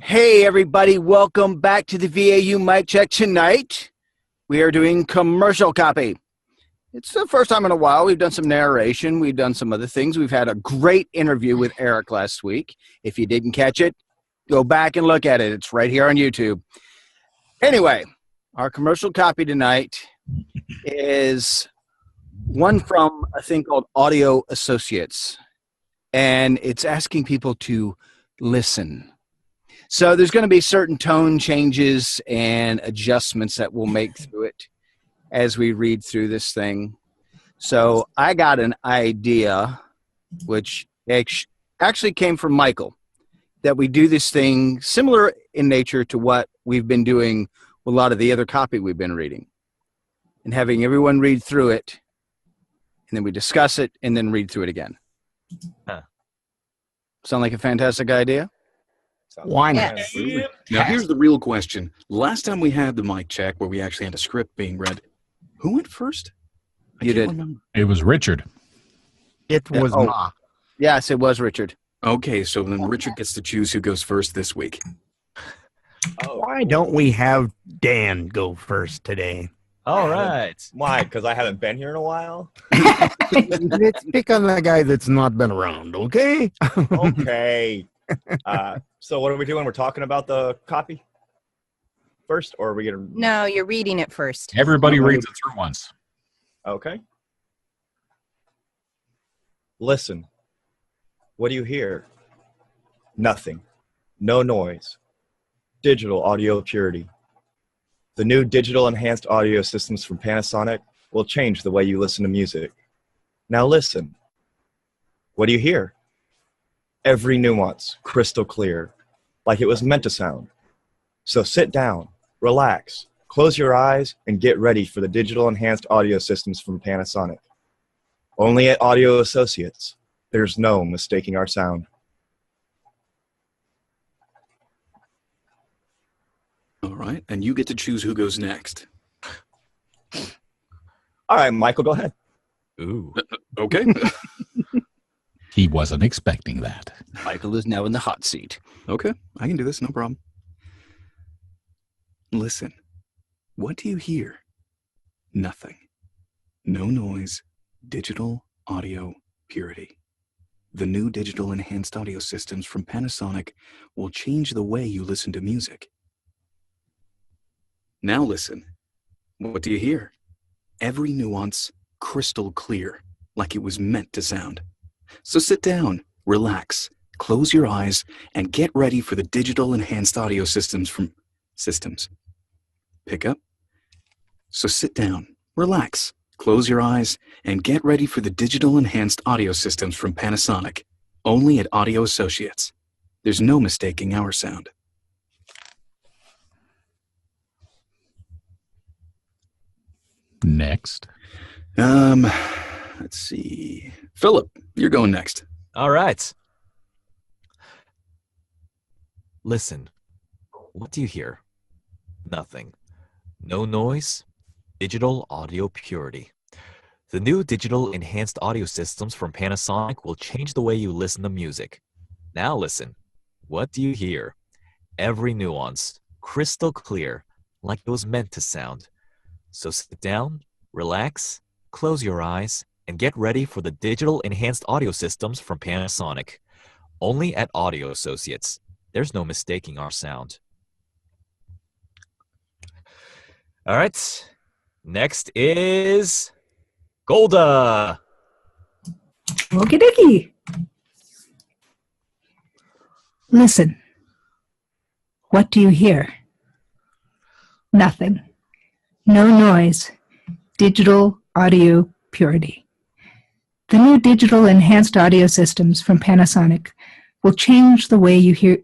Hey everybody, welcome back to the VAU Mic Check. Tonight we are doing commercial copy. It's the first time in a while. We've done some narration. We've done some other things. We've had a great interview with Eric last week. If you didn't catch it, go back and look at it. It's right here on YouTube. Anyway, our commercial copy tonight is one from a thing called Audio Associates. And it's asking people to listen. So there's going to be certain tone changes and adjustments that we'll make through it as we read through this thing. So I got an idea, which actually came from Michael, that we do this thing similar in nature to what we've been doing with a lot of the other copy we've been reading, and having everyone read through it, and then we discuss it, and then read through it again. Huh. Sound like a fantastic idea? Why not? Yes. Now, here's the real question. Last time we had the mic check where we actually had a script being read, who went first? You did. Remember. It was Richard. It was Ma. Yes, it was Richard. Okay, so then Richard gets to choose who goes first this week. Why don't we have Dan go first today? All right. Why? Because I haven't been here in a while? Let's pick on the guy that's not been around, okay? Okay. So what are we doing? We're talking about the copy first, or are we going to... No, you're reading it first. Everybody reads it through once. Okay. Listen. What do you hear? Nothing. No noise. Digital audio purity. The new digital enhanced audio systems from Panasonic will change the way you listen to music. Now listen. What do you hear? Every nuance, crystal clear, like it was meant to sound. So sit down, relax, close your eyes, and get ready for the digital enhanced audio systems from Panasonic. Only at Audio Associates. There's no mistaking our sound. All right, and you get to choose who goes next. All right, Michael, go ahead. Ooh. Okay. He wasn't expecting that. Michael is now in the hot seat. Okay, I can do this, no problem. Listen. What do you hear? Nothing. No noise. Digital audio purity. The new digital enhanced audio systems from Panasonic will change the way you listen to music. Now listen. What do you hear? Every nuance crystal clear, like it was meant to sound. So sit down, relax, close your eyes, and get ready for the digital enhanced audio systems from Systems. Pick up. So sit down, relax, close your eyes, and get ready for the digital enhanced audio systems from Panasonic. Only at Audio Associates. There's no mistaking our sound. Next. Let's see. Philip, you're going next. All right. Listen. What do you hear? Nothing. No noise. Digital audio purity. The new digital enhanced audio systems from Panasonic will change the way you listen to music. Now listen. What do you hear? Every nuance, crystal clear, like it was meant to sound. So sit down, relax, close your eyes, and get ready for the digital enhanced audio systems from Panasonic. Only at Audio Associates. There's no mistaking our sound. All right. Next is Golda. Okie dokie. Listen. What do you hear? Nothing. No noise. Digital audio purity. The new digital enhanced audio systems from Panasonic will change the way you hear.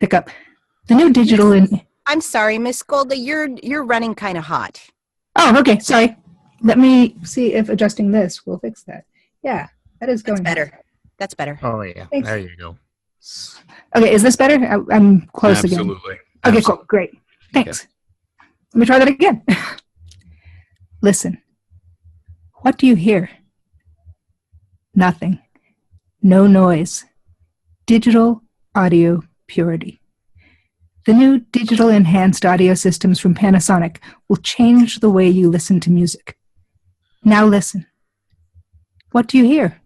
Pick up. The new digital I'm sorry, Miss Golda, you're running kind of hot. Oh, okay. Sorry. Let me see if adjusting this will fix that. Yeah, that is going That's better. That's better. Oh, yeah. Thanks. There you go. Okay, is this better? I'm close again. Absolutely. Okay, cool. Great. Thanks. Let me try that again. Listen. What do you hear? Nothing. No noise. Digital audio purity. The new digital enhanced audio systems from Panasonic will change the way you listen to music. Now listen. What do you hear?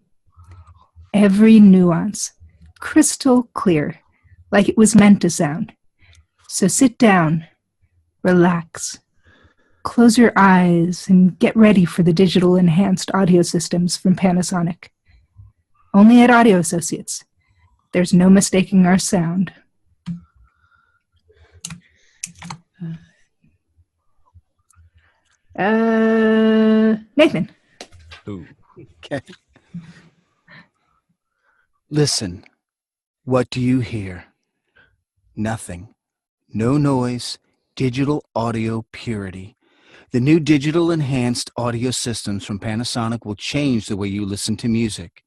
Every nuance, crystal clear, like it was meant to sound. So sit down, relax, close your eyes, and get ready for the digital enhanced audio systems from Panasonic. Only at Audio Associates. There's no mistaking our sound. Nathan. Ooh. Okay. Listen. What do you hear? Nothing. No noise. Digital audio purity. The new digital enhanced audio systems from Panasonic will change the way you listen to music.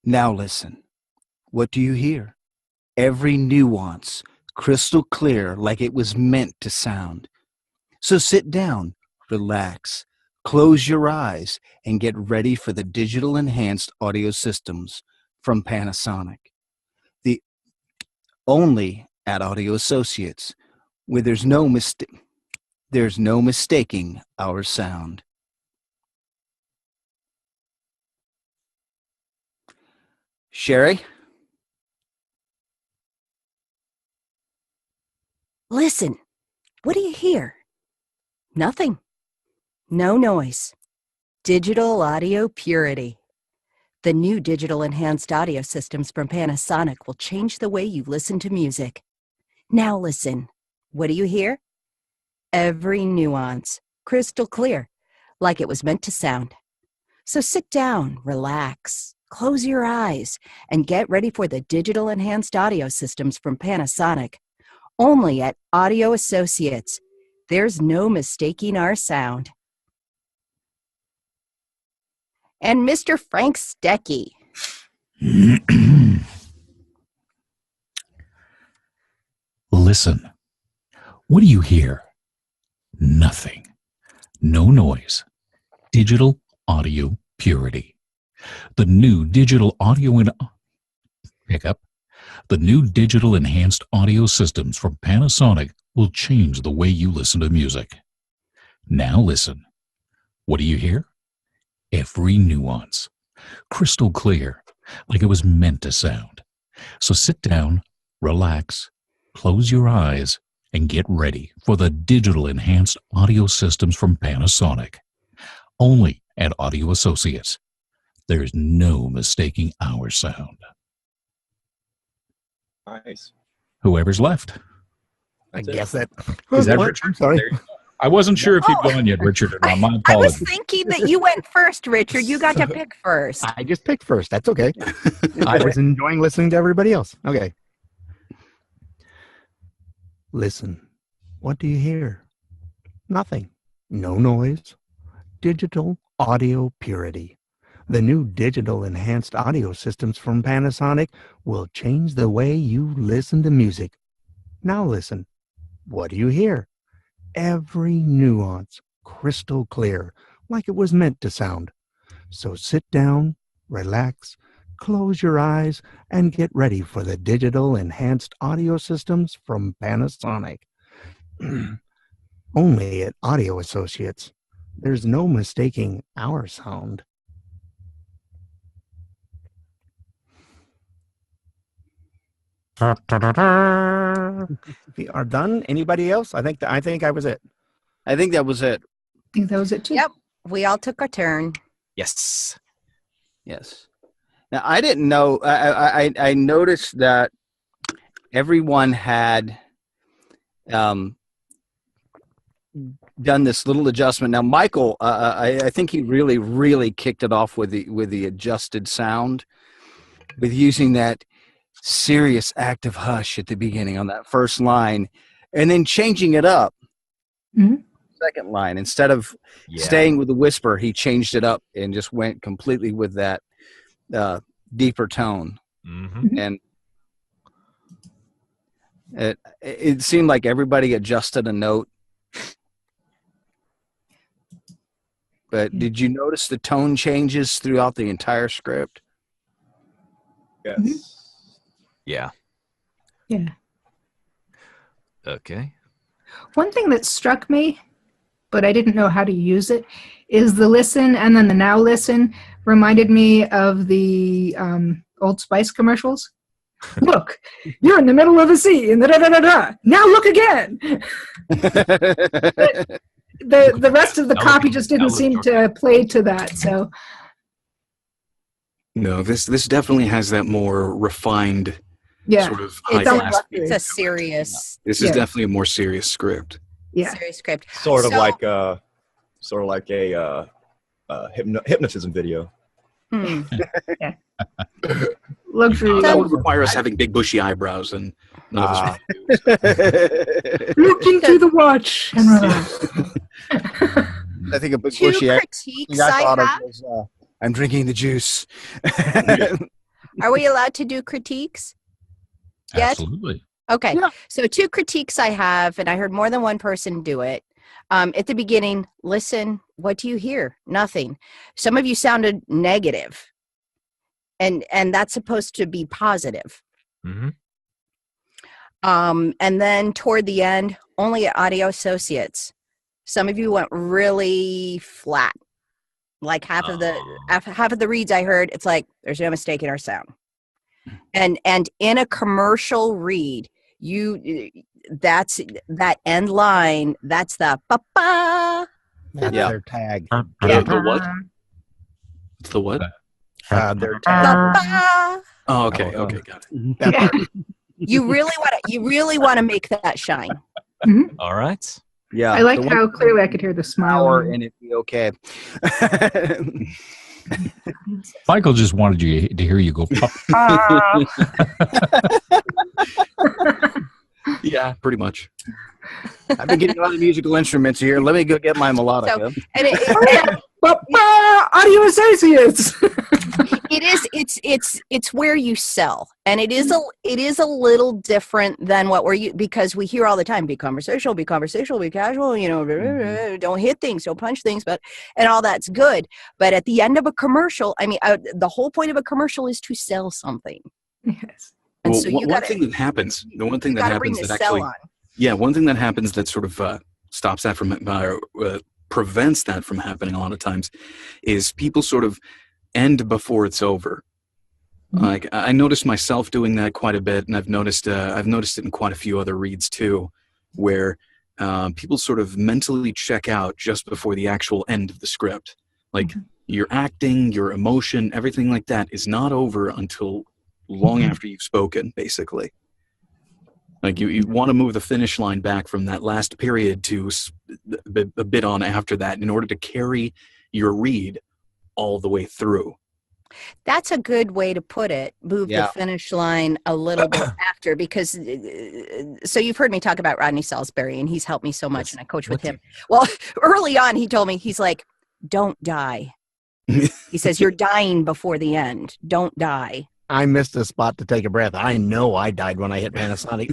Now listen. What do you hear? Every nuance, crystal clear, like it was meant to sound. So sit down, relax, close your eyes, and get ready for the digital enhanced audio systems from Panasonic. The only at Audio Associates, where there's no mistaking our sound. Sherry? Listen. What do you hear? Nothing. No noise. Digital audio purity. The new digital enhanced audio systems from Panasonic will change the way you listen to music. Now listen. What do you hear? Every nuance, crystal clear, like it was meant to sound. So sit down, relax, close your eyes, and get ready for the digital enhanced audio systems from Panasonic. Only at Audio Associates. There's no mistaking our sound. And Mr. Frank Stecky. Listen. What do you hear? Nothing. No noise. Digital audio purity. The new digital audio and pickup. The new digital enhanced audio systems from Panasonic will change the way you listen to music. Now listen. What do you hear? Every nuance, crystal clear, like it was meant to sound. So sit down, relax, close your eyes, and get ready for the digital enhanced audio systems from Panasonic. Only at Audio Associates. There's no mistaking our sound. Nice. Whoever's left. I That's it. guess that Is that What? Richard? I'm sorry. I wasn't sure if you'd gone yet, Richard, or not. My I was apologies. thinking that you went first, Richard. You got to pick first. I just picked first. That's okay. I was enjoying listening to everybody else. Okay. Listen. What do you hear? Nothing. No noise. Digital audio purity. The new digital enhanced audio systems from Panasonic will change the way you listen to music. Now listen. What do you hear? Every nuance, crystal clear, like it was meant to sound. So sit down, relax, close your eyes, and get ready for the digital enhanced audio systems from Panasonic. Only at Audio Associates. There's no mistaking our sound. We are done. Anybody else? I think I was it. I think that was it. I think that was it too. Yep. We all took our turn. Yes. Yes. Now, I didn't know. I noticed that everyone had done this little adjustment. Now, Michael, I think he really kicked it off with the adjusted sound, with using that serious active hush at the beginning on that first line, and then changing it up. Mhm. Second line, instead of staying with the whisper, he changed it up and just went completely with that deeper tone. Mm-hmm. And it seemed like everybody adjusted a note. But did you notice the tone changes throughout the entire script? Yes. Yeah. Yeah. Okay. One thing that struck me, but I didn't know how to use it, is the listen and then the now listen reminded me of the Old Spice commercials. Look, you're in the middle of a sea, and da-da-da-da-da. Now look again. The rest of the copy just didn't seem to play to that. So No, this definitely has that more refined yeah, sort of high It's class. it's a serious, This is Yeah. definitely a more serious script. yeah. serious script. Sort of So- like a hypnotism video. Hmm. Luxury. That would require us having big bushy eyebrows, and none of us want to do. Look into the watch and relax. I think a big Two bushy critiques I I thought of have. was, I'm drinking the juice. Are we allowed to do critiques? Yes. Absolutely. Okay. Yeah. So two critiques I have, and I heard more than one person do it. At the beginning, listen, what do you hear? Nothing. Some of you sounded negative, and that's supposed to be positive. Mm-hmm. And then toward the end, only audio associates. Some of you went really flat. Like half of the reads I heard, it's like there's no mistake in our sound. And in a commercial read, that's that end line. That's the pa-pa. That's Yeah. their tag. The what? It's the what? Their tag. Pa-pa. Oh, okay, Oh, okay, got it. That part. You really want to make that shine. All right. Yeah. I like the how clearly I could hear the smile. hour and it'd be okay. Michael just wanted you to hear you go. Pop. Yeah, pretty much. I've been getting a lot of musical instruments here. Let me go get my melodica. And Audio associates. it's where you sell, and it is a little different than what because we hear all the time, be conversational, be casual, don't hit things, don't punch things, and all that's good. But at the end of a commercial, I mean, the whole point of a commercial is to sell something. Yes. And Well, so you one gotta, thing that happens, the one thing you that gotta bring happens the that sell actually, on. yeah, one thing that happens that sort of stops that from, prevents that from happening a lot of times, is people sort of end before it's over. Like I noticed myself doing that quite a bit, and I've noticed it in quite a few other reads too, where people sort of mentally check out just before the actual end of the script. Like your acting, your emotion, everything like that is not over until long after you've spoken, basically. Like you want to move the finish line back from that last period to a bit on after that in order to carry your read all the way through. That's a good way to put it. Move Yeah. the finish line a little bit after, because so you've heard me talk about Rodney Salisbury, and he's helped me so much, Yes. and I coach with What's him. Well, early on, he told me, he's like, "Don't die." He says, "You're dying before the end. Don't die." I missed a spot to take a breath. I know I died when I hit Panasonic.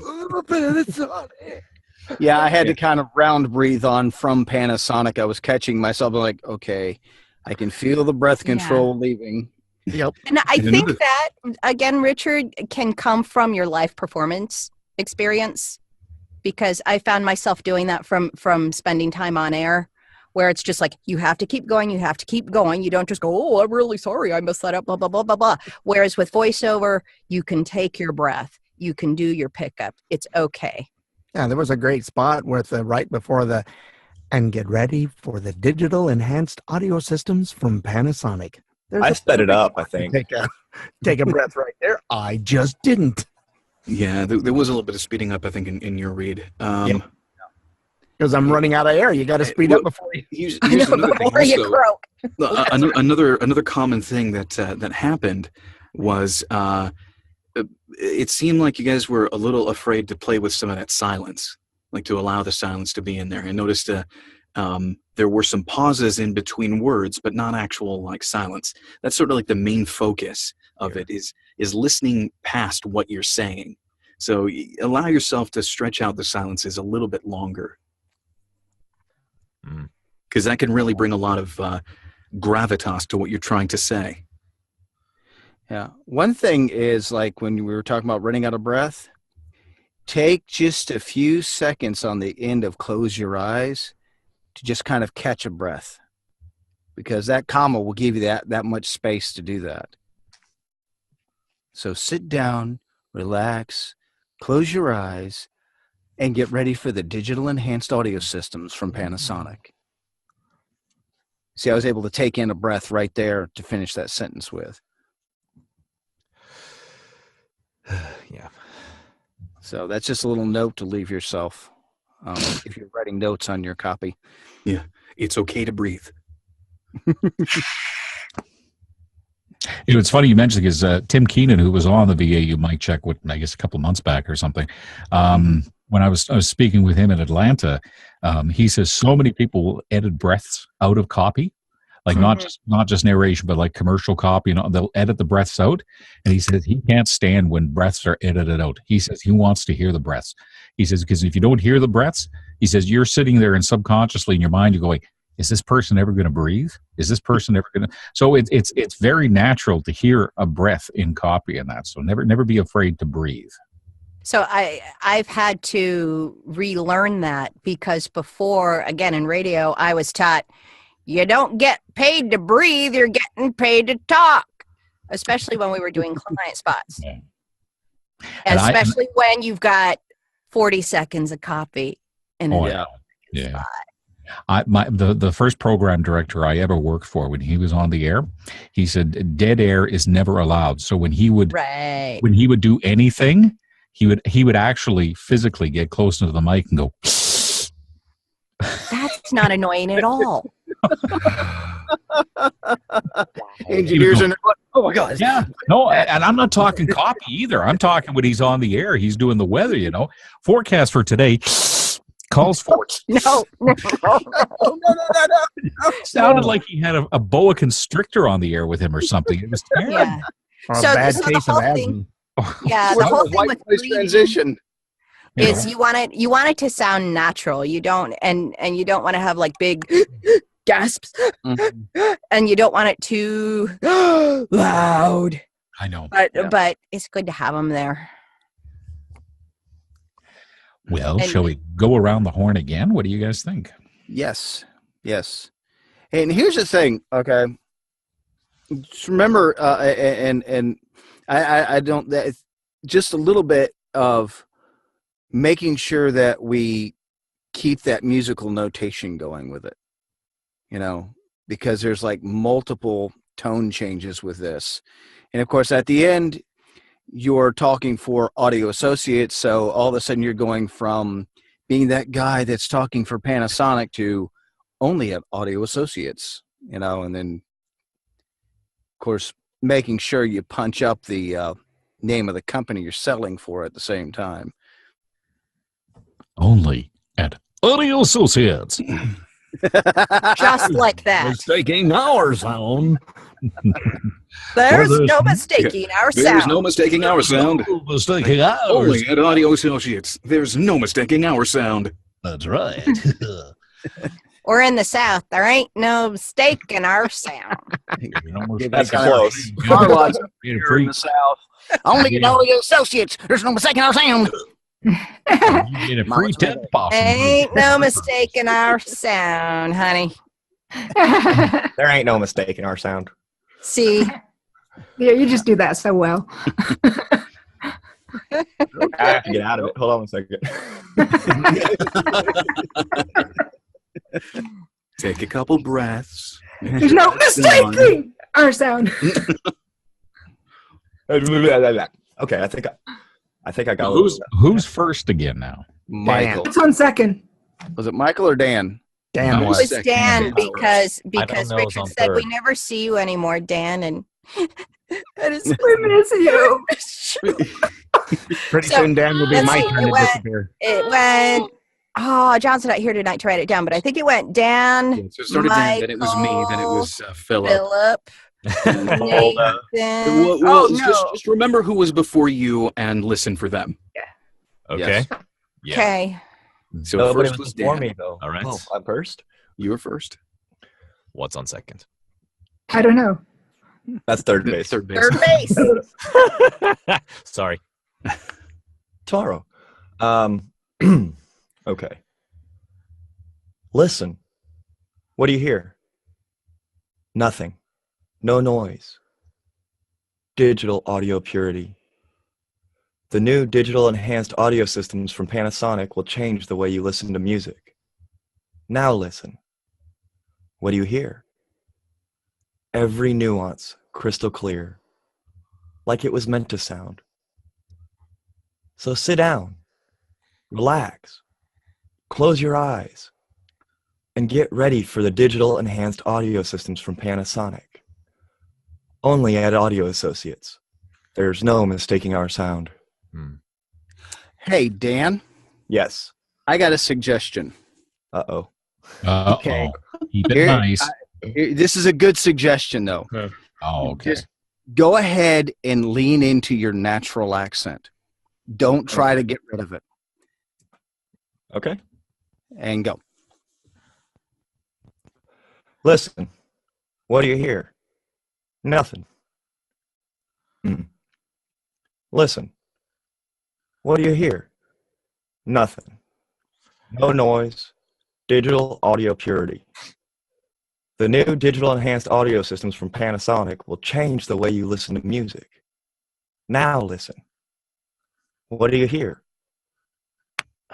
Yeah, I had to kind of round breathe on from Panasonic. I was catching myself like, okay, I can feel the breath control leaving. Yep. And I And think another- that, again, Richard, can come from your live performance experience, because I found myself doing that from spending time on air, where it's just like, you have to keep going, you have to keep going. You don't just go, "Oh, I'm really sorry, I messed that up, blah, blah, blah, blah, blah." Whereas with voiceover, you can take your breath, you can do your pickup. It's okay. Yeah, there was a great spot with right before the, and get ready for the digital enhanced audio systems from Panasonic. There's I a sped it up, I perfect think. take a breath right there. I just didn't. Yeah, there was a little bit of speeding up, I think, in your read. Because I'm running out of air. You got to speed up before you. Here's I know, another thing before you also. croak. Another common thing that happened was it seemed like you guys were a little afraid to play with some of that silence, like to allow the silence to be in there. I noticed there were some pauses in between words, but not actual like silence. That's sort of like the main focus of it is listening past what you're saying. So allow yourself to stretch out the silences a little bit longer, because that can really bring a lot of gravitas to what you're trying to say. Yeah. One thing is, like when we were talking about running out of breath, take just a few seconds on the end of close your eyes to just kind of catch a breath, because that comma will give you that much space to do that. So sit down, relax, close your eyes, and get ready for the digital enhanced audio systems from Panasonic. See, I was able to take in a breath right there to finish that sentence with. Yeah. So that's just a little note to leave yourself if you're writing notes on your copy. Yeah, it's okay to breathe. It's funny you mentioned because Tim Keenan, who was on the VAU mic check, I guess a couple of months back or something, when I was speaking with him in Atlanta, he says so many people edit breaths out of copy, like not just narration, but like commercial copy. They'll edit the breaths out, and he says he can't stand when breaths are edited out. He says he wants to hear the breaths. He says because if you don't hear the breaths, he says you're sitting there and subconsciously in your mind you're going, is this person ever going to breathe? Is this person ever going to? So it's very natural to hear a breath in copy and that. So never be afraid to breathe. So I've had to relearn that, because before, again, in radio, I was taught you don't get paid to breathe, you're getting paid to talk, especially when we were doing client spots. Yeah. And especially when you've got 40 seconds of copy in a yeah. The first program director I ever worked for, when he was on the air, he said dead air is never allowed. So when he would do anything, he would actually physically get close to the mic and go. That's not annoying at all. Engineers are like, oh my God. Yeah. No, and I'm not talking copy either. I'm talking when he's on the air. He's doing the weather, Forecast for today calls for. No. Sounded like he had a boa constrictor on the air with him or something. It was terrible. Yeah. Or a So- bad so the case of whole asthma. thing- Yeah, the whole thing white with noise breathing transition. is you want it to sound natural. You don't and you don't want to have like big gasps, and you don't want it too loud. I know. But it's good to have them there. Well, And- shall we go around the horn again? What do you guys think? Yes. And here's the thing, okay? Just remember, and I don't, just a little bit of making sure that we keep that musical notation going with it, because there's like multiple tone changes with this. And of course, at the end, you're talking for audio associates. So all of a sudden you're going from being that guy that's talking for Panasonic to only at audio associates, and then of course, making sure you punch up the name of the company you're selling for at the same time. Only at Audio Associates. Just like that. Mistaking our sound. There's there's- no mistaking our There's sound. no mistaking our sound. Mistaking ours. Only at Audio Associates. There's no mistaking our sound. That's right. We're in the South. There ain't no mistake in our sound. That's close. Car lots up Being here in free. the South. Only at audio associates. There's no mistaking our sound. You get a free Mama's 10 possum. Ain't no mistake in our sound, honey. There ain't no mistaking our sound. See, Yeah, you just do that so well. I have to get out of it. Hold on 1 second. Take a couple breaths. There's no mistaking our sound. Okay, I think I got Who's first again now? Michael. It's on second. Was it Michael or Dan? Dan it was. was Dan because know who's Richard on said third. we never see you anymore, Dan, and that is We miss you. Pretty So, soon Dan will be let's my see, turn it to went- disappear. it went. Oh, John's not here tonight to write it down, but I think it went Dan, So it started Dan, then it was me, then it was Philip. Philip, Nathan. Well, Oh, no. just remember who was before you and listen for them. Okay. Yes. Yeah. Okay. So Nobody first was was before Dan. me though. All right. Oh, I'm first. You were first. What's on second? I don't know. That's third base. Third base. Third base. Sorry. Taro. Okay. Listen. What do you hear? Nothing. No noise. Digital audio purity. The new digital enhanced audio systems from Panasonic will change the way you listen to music. Now listen. What do you hear? Every nuance crystal clear, like it was meant to sound. So sit down, relax, close your eyes, and get ready for the digital enhanced audio systems from Panasonic. Only at Audio Associates. There's no mistaking our sound. Hey, Dan, Yes. I got a suggestion. Uh-oh. Okay. Keep it Here- nice. This is a good suggestion, though. Oh, okay. Just go ahead and lean into your natural accent. Don't try to get rid of it. Okay. And go. Listen. What do you hear? Nothing. Listen. What do you hear? Nothing. No noise. Digital audio purity. The new digital enhanced audio systems from Panasonic will change the way you listen to music. Now listen. What do you hear?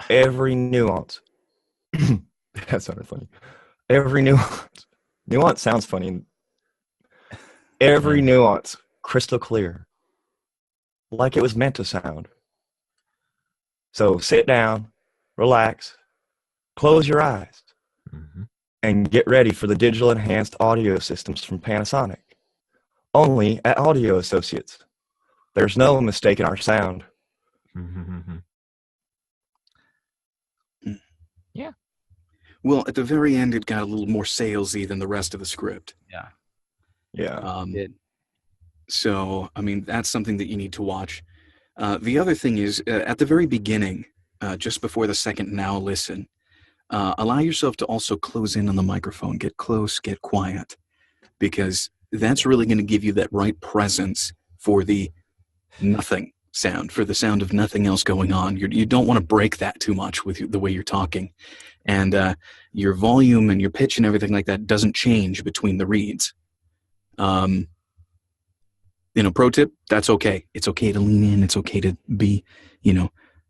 Every nuance. That sounded funny. Every nuance. Nuance sounds funny. Every nuance crystal clear. Like it was meant to sound. So sit down, relax, close your eyes, and get ready for the digital enhanced audio systems from Panasonic. Only at Audio Associates. There's no mistaking our sound. Yeah. Well, at the very end, it got a little more salesy than the rest of the script. Yeah. So, I mean, that's something that you need to watch. The other thing is, at the very beginning, just before the second now listen, allow yourself to also close in on the microphone. Get close, get quiet, because that's really going to give you that right presence for the nothing sound, for the sound of nothing else going on. You don't want to break that too much with the way you're talking. And your volume and your pitch and everything like that doesn't change between the reads. Pro tip, that's okay. It's okay to lean in. It's okay to be,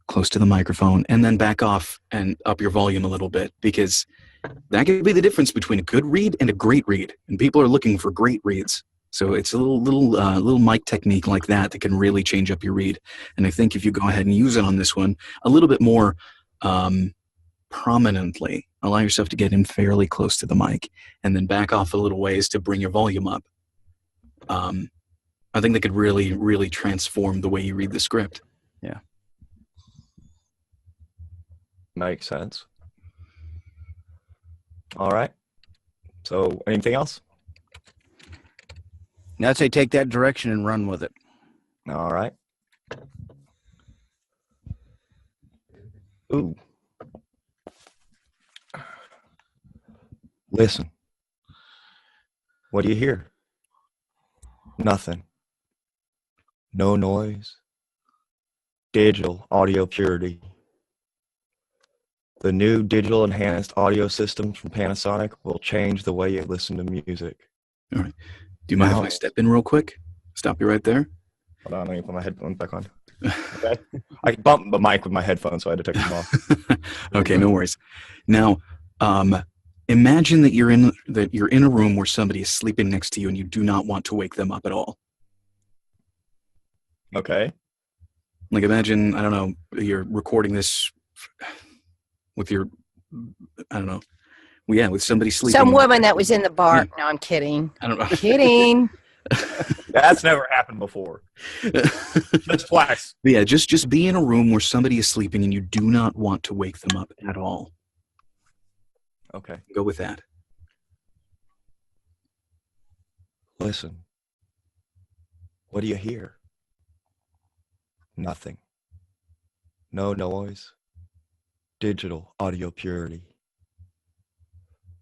close to the microphone, and then back off and up your volume a little bit, because that could be the difference between a good read and a great read. And people are looking for great reads. So it's a little mic technique like that can really change up your read. And I think if you go ahead and use it on this one a little bit more prominently, allow yourself to get in fairly close to the mic, and then back off a little ways to bring your volume up. I think that could really, really transform the way you read the script. Yeah. Makes sense. All right. So anything else? Now I'd say take that direction and run with it. All right. Ooh. Listen. What do you hear? Nothing. No noise. Digital audio purity. The new digital enhanced audio systems from Panasonic will change the way you listen to music. All right. Do you mind if I step in real quick? Stop you right there. Hold on, let me put my headphones back on. Okay. I bumped the mic with my headphones, so I had to take them off. Okay, no worries. Now, imagine that you're in a room where somebody is sleeping next to you, and you do not want to wake them up at all. Okay. Like, imagine, I don't know, you're recording this with your, I don't know, with somebody sleeping. Some woman that was in the bar. No, I'm kidding. I don't know. Kidding. That's never happened before. Just twice. Yeah, just be in a room where somebody is sleeping and you do not want to wake them up at all. Okay. Go with that. Listen. What do you hear? Nothing. No noise. Digital audio purity.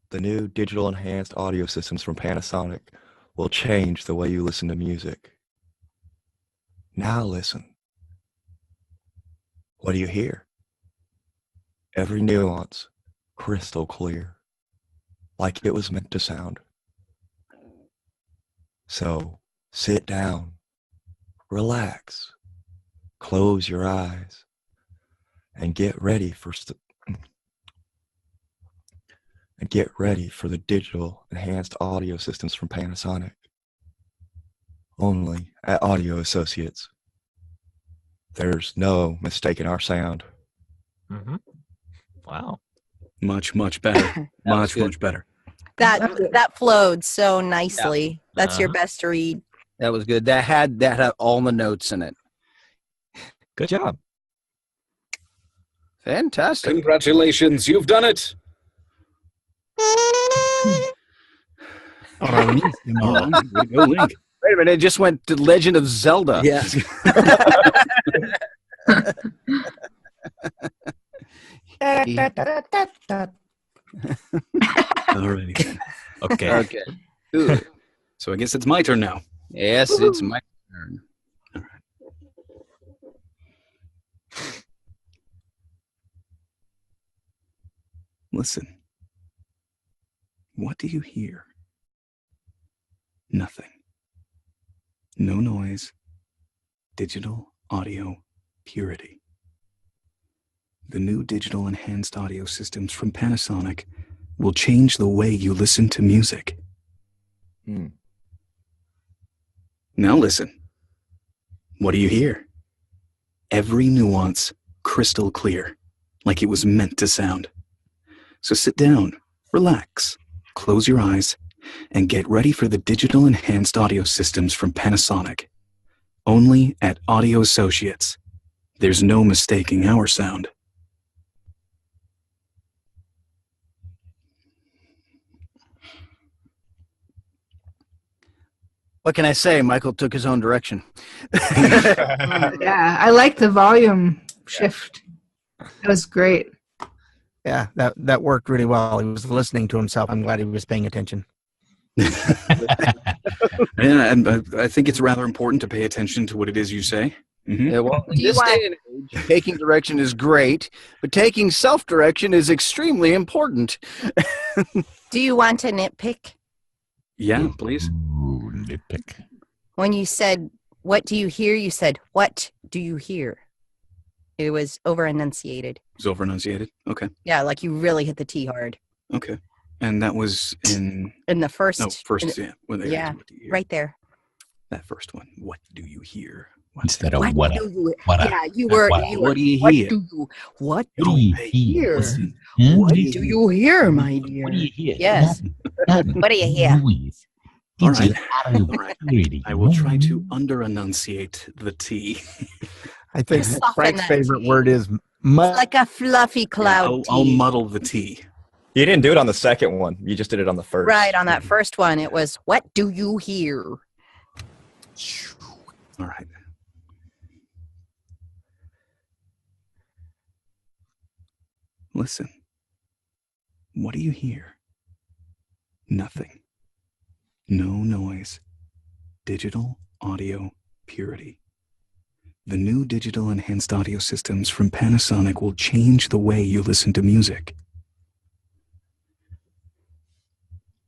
The new digital enhanced audio systems from Panasonic will change the way you listen to music. Now listen. What do you hear? Every nuance crystal clear, like it was meant to sound. So sit down, relax, close your eyes, and get ready for the digital enhanced audio systems from Panasonic. Only at Audio Associates. There's no mistaking our sound. Mm-hmm. Wow. Much, much better. Much, good. much better. That flowed so nicely. That's your best read. That was good. That had all the notes in it. Good job. Fantastic. Congratulations, you've done it. Hold on, Link. Wait a minute, it just went to Legend of Zelda. Yes. Alrighty. Okay. Okay. Ooh. So I guess it's my turn now. Yes, it's my turn. Listen. What do you hear? Nothing. No noise. Digital audio purity. The new digital enhanced audio systems from Panasonic will change the way you listen to music. Now listen. What do you hear? Every nuance crystal clear, like it was meant to sound. So sit down, relax, close your eyes, and get ready for the digital enhanced audio systems from Panasonic. Only at Audio Associates. There's no mistaking our sound. What can I say? Michael took his own direction. Yeah, I like the volume shift. That was great. Yeah, that worked really well. He was listening to himself. I'm glad he was paying attention. Yeah, and I think it's rather important to pay attention to what it is you say. Mm-hmm. Yeah, well, in Do you this day and age, taking direction is great, but taking self-direction is extremely important. Do you want to nitpick? Yeah, please. Ooh, nitpick. When you said, "What do you hear?" you said, "What do you hear?" It was over-enunciated. It's over-enunciated. Okay. Yeah, like you really hit the T hard. Okay. And that was in... In the first. No, first, yeah. When they yeah, asked, what do you hear? right there. That first one. What do you hear? Instead of What what? do you? what a- Yeah, you were. what- You What were. do you What hear? do you? What What do you Hey, hear? listen. Huh? What do you hear, my dear? What do you hear? Yes. Nothing. What do you hear? Noise. All right. Digital audio All right. purity. I will try to under-enunciate the T. I think Soften Frank's that favorite T. word is It's mud. like a fluffy cloud. I'll tea. muddle the T. You didn't do it on the second one. You just did it on the first. Right on that first one, it was, "What do you hear?" All right. Listen. What do you hear? Nothing. No noise. Digital audio purity. The new digital enhanced audio systems from Panasonic will change the way you listen to music.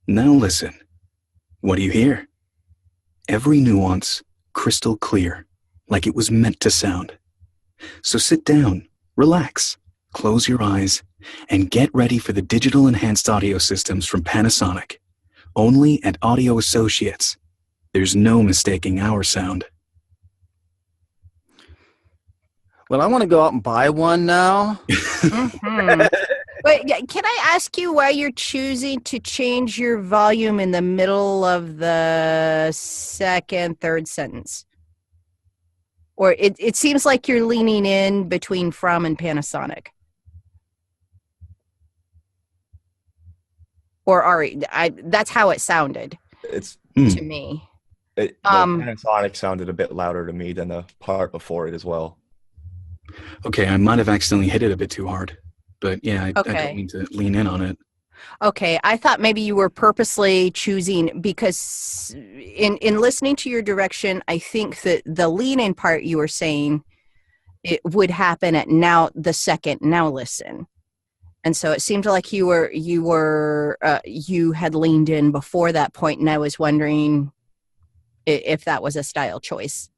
Now listen. What do you hear? Every nuance crystal clear, like it was meant to sound. So sit down, relax, close your eyes, and get ready for the digital enhanced audio systems from Panasonic. Only at Audio Associates. There's no mistaking our sound. Well, I want to go out and buy one now. Mhm. Wait, yeah, can I ask you why you're choosing to change your volume in the middle of the second, third sentence? Or it seems like you're leaning in between from and Panasonic. Or Ari, that's how it sounded It's to me. the Panasonic sounded a bit louder to me than the part before it as well. Okay, I might have accidentally hit it a bit too hard. But yeah, I Okay. don't mean to lean in on it. Okay, I thought maybe you were purposely choosing, because in listening to your direction, I think that the lean-in part you were saying, it would happen at now, the second, now listen. And so it seemed like you had leaned in before that point, and I was wondering if that was a style choice.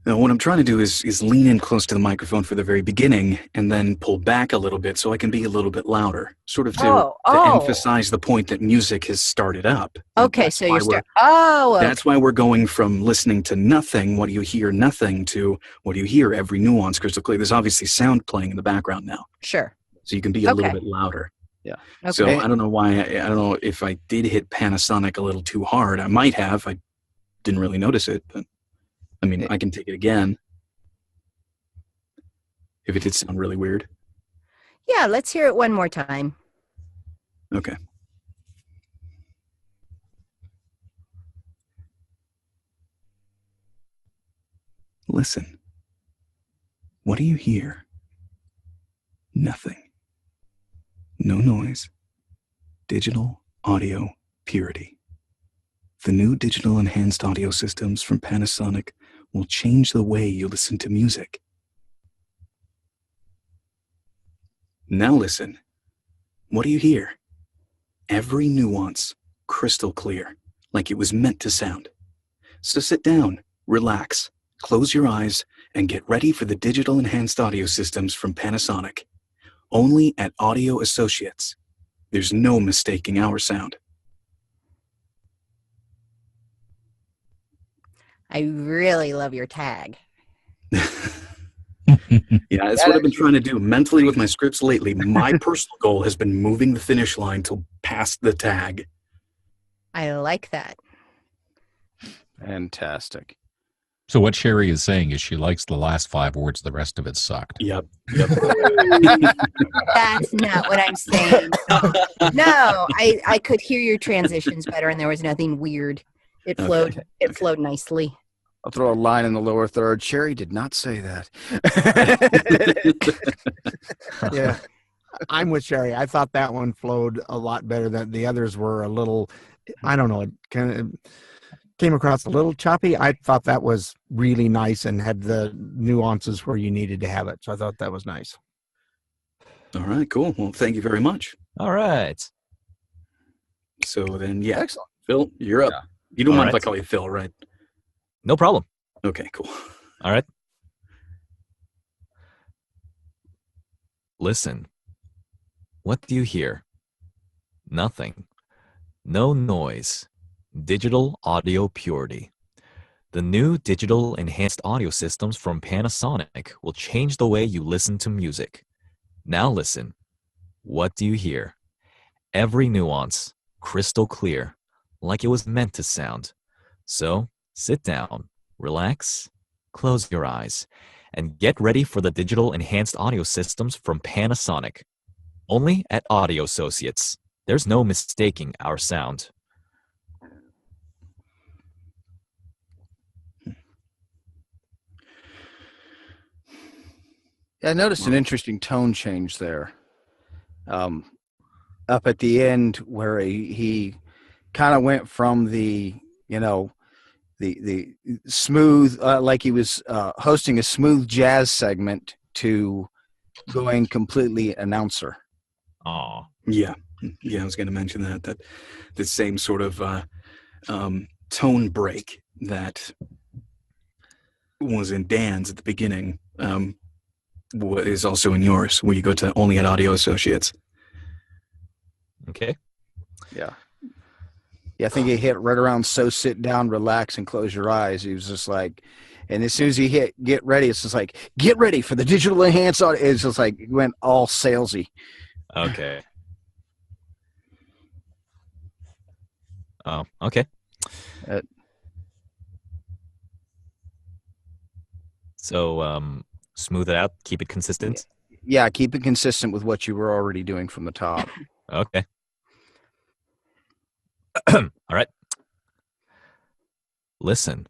Now, what I'm trying to do is lean in close to the microphone for the very beginning and then pull back a little bit so I can be a little bit louder, sort of to emphasize the point that music has started up. Okay, so okay. That's why we're going from listening to nothing, what do you hear, nothing, to what do you hear, every nuance crystal clear. There's obviously sound playing in the background now. Sure. So you can be a little bit louder. Yeah. Okay. So I don't know why, I don't know if I did hit Panasonic a little too hard. I might have. I didn't really notice it, but I mean, I can take it again if it did sound really weird. Yeah, let's hear it one more time. Okay. Listen. What do you hear? Nothing. No noise. Digital audio purity. The new digital enhanced audio systems from Panasonic will change the way you listen to music. Now listen. What do you hear? Every nuance crystal clear, like it was meant to sound. So sit down, relax, close your eyes, and get ready for the digital enhanced audio systems from Panasonic. Only at Audio Associates. There's no mistaking our sound. I really love your tag. Yeah, that's what I've been trying to do mentally with my scripts lately. My personal goal has been moving the finish line till past the tag. I like that. Fantastic. So what Sherry is saying is she likes the last 5 words. The rest of it sucked. Yep. That's not what I'm saying. No, I could hear your transitions better, and there was nothing weird. It flowed. Okay. It flowed nicely. I'll throw a line in the lower third. Sherry did not say that. Yeah, I'm with Sherry. I thought that one flowed a lot better than the others were a little, I don't know, it kind of came across a little choppy. I thought that was really nice and had the nuances where you needed to have it. So I thought that was nice. All right, cool. Well, thank you very much. All right. So then, yeah. Excellent. Phil, you're up. Yeah. You don't All mind if I right. call you Phil, right? No problem. Okay, cool. All right. Listen. What do you hear? Nothing. No noise. Digital audio purity. The new digital enhanced audio systems from Panasonic will change the way you listen to music. Now listen. What do you hear? Every nuance, crystal clear, like it was meant to sound. So, sit down, relax, close your eyes, and get ready for the digital enhanced audio systems from Panasonic. Only at Audio Associates. There's no mistaking our sound. Yeah, I noticed an interesting tone change there. Up at the end where he kind of went from the smooth, like he was hosting a smooth jazz segment, to going completely announcer. Aw. Yeah, I was going to mention that the same sort of tone break that was in Dan's at the beginning is also in yours, where you go to only at Audio Associates. Okay. Yeah, I think he hit right around "So sit down, relax, and close your eyes." He was just like, and as soon as he hit "get ready," it's just like, "Get ready for the digital enhanced audio." It's just like it went all salesy. Okay. Oh, okay. So, smooth it out, keep it consistent. Yeah, keep it consistent with what you were already doing from the top. Okay. All right. Listen.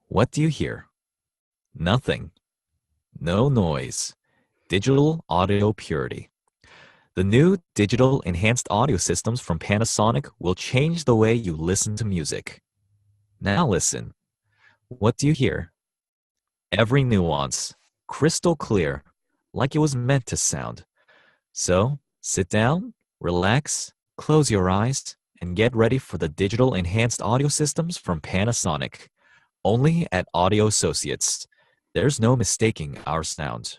What do you hear? Nothing. No noise. Digital audio purity. The new digital enhanced audio systems from Panasonic will change the way you listen to music. Now listen. What do you hear? Every nuance, crystal clear, like it was meant to sound. So sit down, relax, close your eyes, and get ready for the digital enhanced audio systems from Panasonic. Only at Audio Associates. There's no mistaking our sound.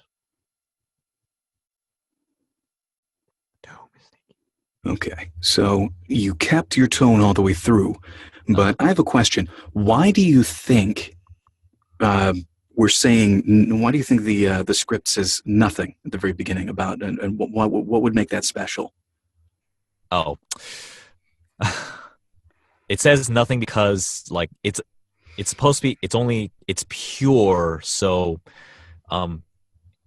Okay, so you kept your tone all the way through, but I have a question. Why do you think we're saying? Why do you think the script says nothing at the very beginning about, and what would make that special? Oh, it says nothing because like it's supposed to be. It's pure. So,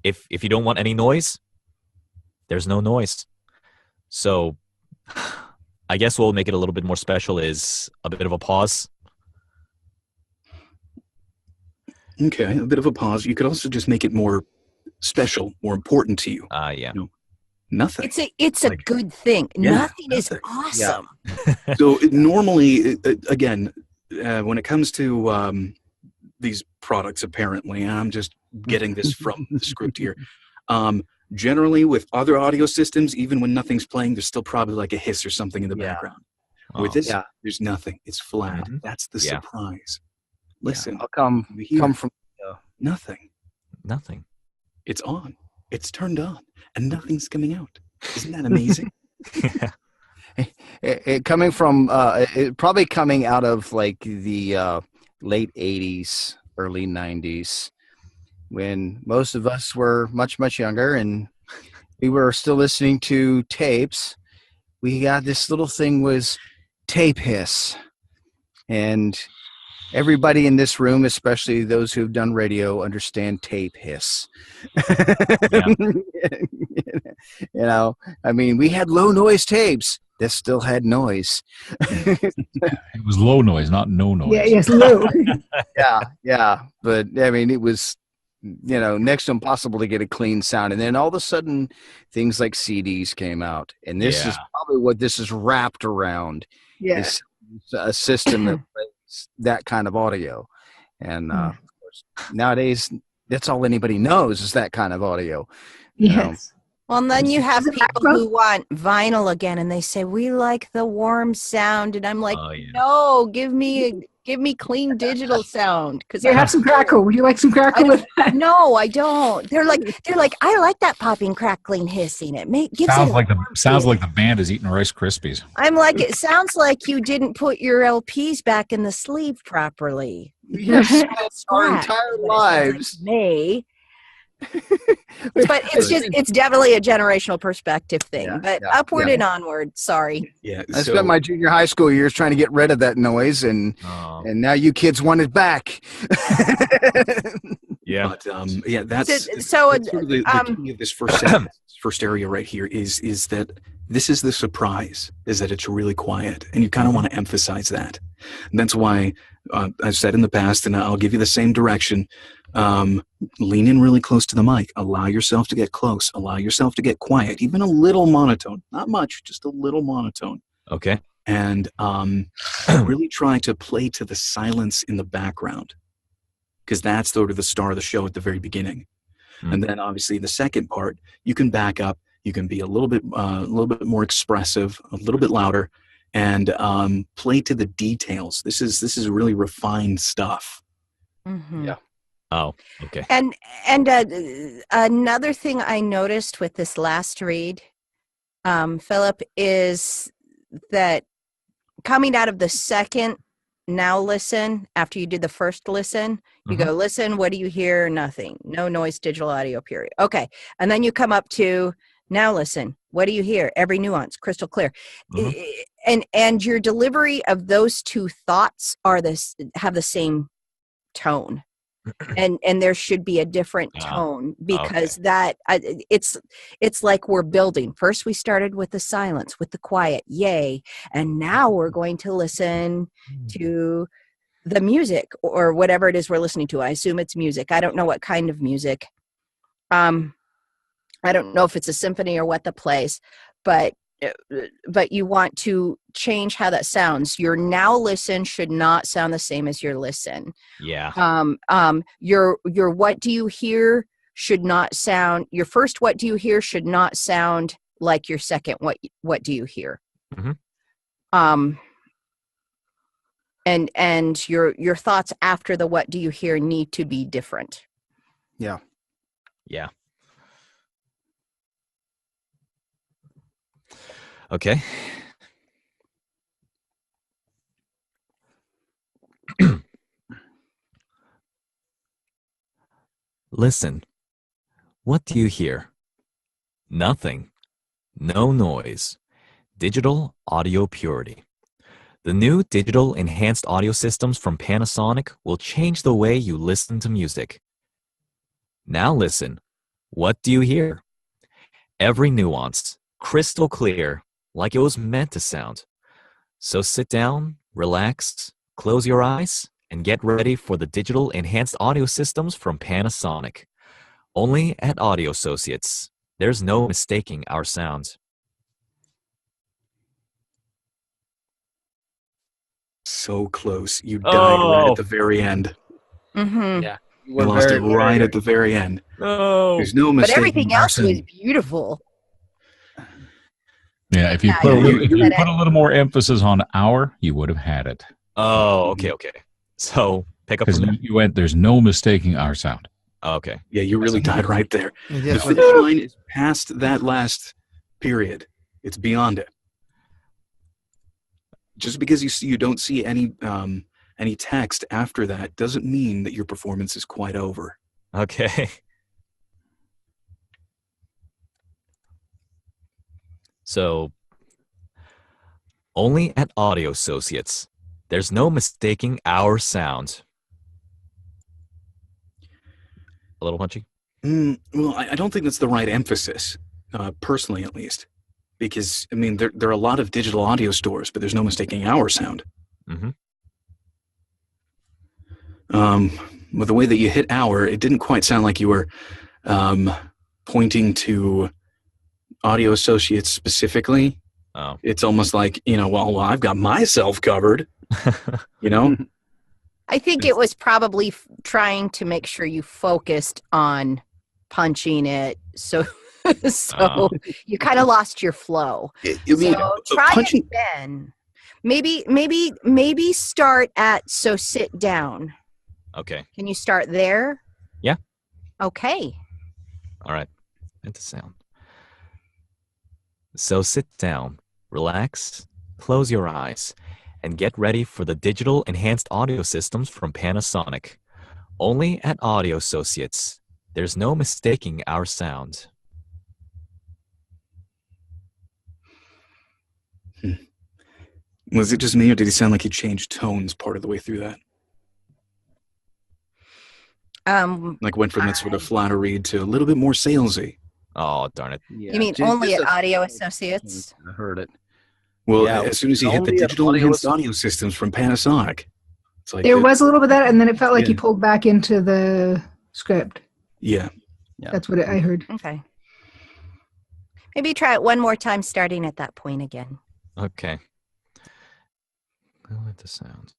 if you don't want any noise, there's no noise. So, I guess what will make it a little bit more special is a bit of a pause. Okay, a bit of a pause. You could also just make it more special, more important to you. Yeah. You know, nothing. It's a Like, good thing. yeah, Nothing is nothing. awesome. So normally, again, when it comes to these products, apparently, I'm just getting this from the script here. Generally, with other audio systems, even when nothing's playing, there's still probably like a hiss or something in the background. With this, there's nothing. It's flat. Mhm. That's the Yeah. surprise. Listen, I'll come from nothing. Nothing. It's on. It's turned on, and nothing's coming out. Isn't that amazing? coming from probably coming out of like the late 80s, early 90s, when most of us were much younger and we were still listening to tapes. We got this little thing was tape hiss, and everybody in this room, especially those who've done radio, understand tape hiss. You know, I mean, we had low noise tapes that still had noise. It was low noise, not no noise. Yeah, yes, low. Yeah. But I mean, it was, you know, next to impossible to get a clean sound. And then all of a sudden, things like CDs came out, and this is probably what this is wrapped around. Yeah. Is a system that plays that kind of audio, and of course, nowadays that's all anybody knows is that kind of audio. Yes. Well, and then you have Is it people macro? who want vinyl again, and they say we like the warm sound, and I'm like, Oh, yeah. no, give me clean digital sound, because Here, have some crackle. Would you like some crackle with that? No, I don't. They're like, I like that popping, crackling, hissing. Gives Sounds it a like warm the feel. band is eating Rice Krispies. I'm like, it sounds like you didn't put your LPs back in the sleeve properly. We have spent our Scratch, entire is what it sounds like lives. to me. But it's definitely a generational perspective thing. Yeah, But yeah, upward yeah. and onward. Sorry. Yeah. I spent my junior high school years trying to get rid of that noise, and now you kids want it back. Yeah. But yeah, that's So, that's sort of the key of this first area right here is that this is the surprise, is that it's really quiet, and you kind of want to emphasize that. And that's why I've said in the past, and I'll give you the same direction. Lean in really close to the mic. Allow yourself to get close. Allow yourself to get quiet, even a little monotone. Not much, just a little monotone. Okay. And really try to play to the silence in the background, because that's sort of the star of the show at the very beginning. And then obviously the second part, you can back up. You can be a little bit more expressive, a little bit louder, and play to the details. This is really refined stuff. Mhm. Yeah. Oh, okay. And another thing I noticed with this last read, Philip, is that coming out of the second now listen, after you did the first listen, you go, listen, what do you hear? Nothing. No noise, digital audio, period. Okay. And then you come up to now listen, what do you hear? Every nuance, crystal clear. And your delivery of those two thoughts have the same tone. And there should be a different tone, because that it's like we're building. First we started with the silence, with the quiet, yay, and now we're going to listen to the music or whatever it is we're listening to. I assume it's music. I don't know what kind of music. I don't know if it's a symphony or what the plays, but you want to change how that sounds. Your now listen should not sound the same as your listen. Yeah. Your what do you hear should not sound, your first what do you hear should not sound like your second what do you hear. Mhm. And your thoughts after the what do you hear need to be different. Yeah. Yeah. Okay. Listen. What do you hear? Nothing. No noise. Digital audio purity. The new digital enhanced audio systems from Panasonic will change the way you listen to music. Now listen. What do you hear? Every nuance, crystal clear, like it was meant to sound. So sit down, relax, close your eyes, and get ready for the digital enhanced audio systems from Panasonic. Only at Audio Associates. There's no mistaking our sounds. So close. You died right at the very end. Mm-hmm. Yeah. You lost it right at the very end. No. There's no But mistake. everything else was beautiful. Yeah, if you Yeah, put, yeah, if you you put a little more emphasis on our, you would have had it. Oh, okay. So pick up Because from there. you went, there's no mistaking our sound. Okay. Yeah, you really died right there. Yeah. The finish line is past that last period. It's beyond it. Just because you don't see any text after that doesn't mean that your performance is quite over. Okay. So, only at Audio Associates. There's no mistaking our sound. A little punchy? Well, I don't think that's the right emphasis, personally at least. Because, I mean, there are a lot of digital audio stores, but there's no mistaking our sound. Mm-hmm. With the way that you hit our, it didn't quite sound like you were pointing to Audio Associates specifically. Oh. It's almost like, well, I've got myself covered, I think it was probably trying to make sure you focused on punching it. So you kind of lost your flow. So try it again. Maybe start at so sit down. Okay. Can you start there? Yeah. Okay. All right. Into sound. So sit down, relax, close your eyes, and get ready for the digital enhanced audio systems from Panasonic. Only at Audio Associates. There's no mistaking our sound. Was it just me, or did he sound like he changed tones part of the way through that? Like went from that sort of flatter read to a little bit more salesy. Oh, darn it. You mean only at Audio Associates? I heard it. Well, Yeah, as soon as he hit the only at digital Audio enhanced audio systems from Panasonic, it's like There was a little bit of that, and then it felt like Yeah. you pulled back into the script. yeah. That's what I heard. Okay. Maybe try it one more time, starting at that point again. Okay. Go into sound.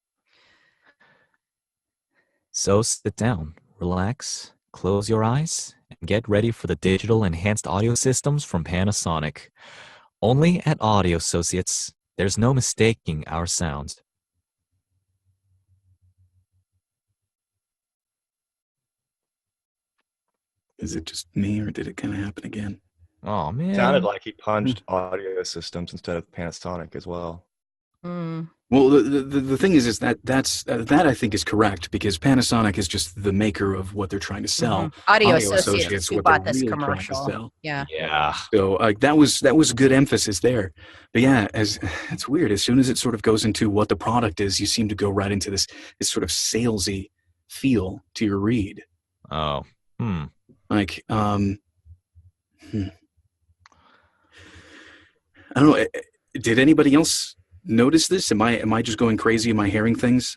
So sit down, relax, close your eyes, and get ready for the digital enhanced audio systems from Panasonic. Only at Audio Associates. There's no mistaking our sound. Is it just me, or did it kind of happen again? Oh, man. Sounded like he punched Audio Systems instead of Panasonic as well. Well, the thing is that I think is correct, because Panasonic is just the maker of what they're trying to sell. Audio Associates who what bought they're this really trying to commercial. sell. Yeah. Yeah. So that was a good emphasis there. But yeah, it's weird. As soon as it sort of goes into what the product is, you seem to go right into this sort of salesy feel to your read. Oh. Like, I don't know. Did anybody else notice this? Am I just going crazy? Am I hearing things?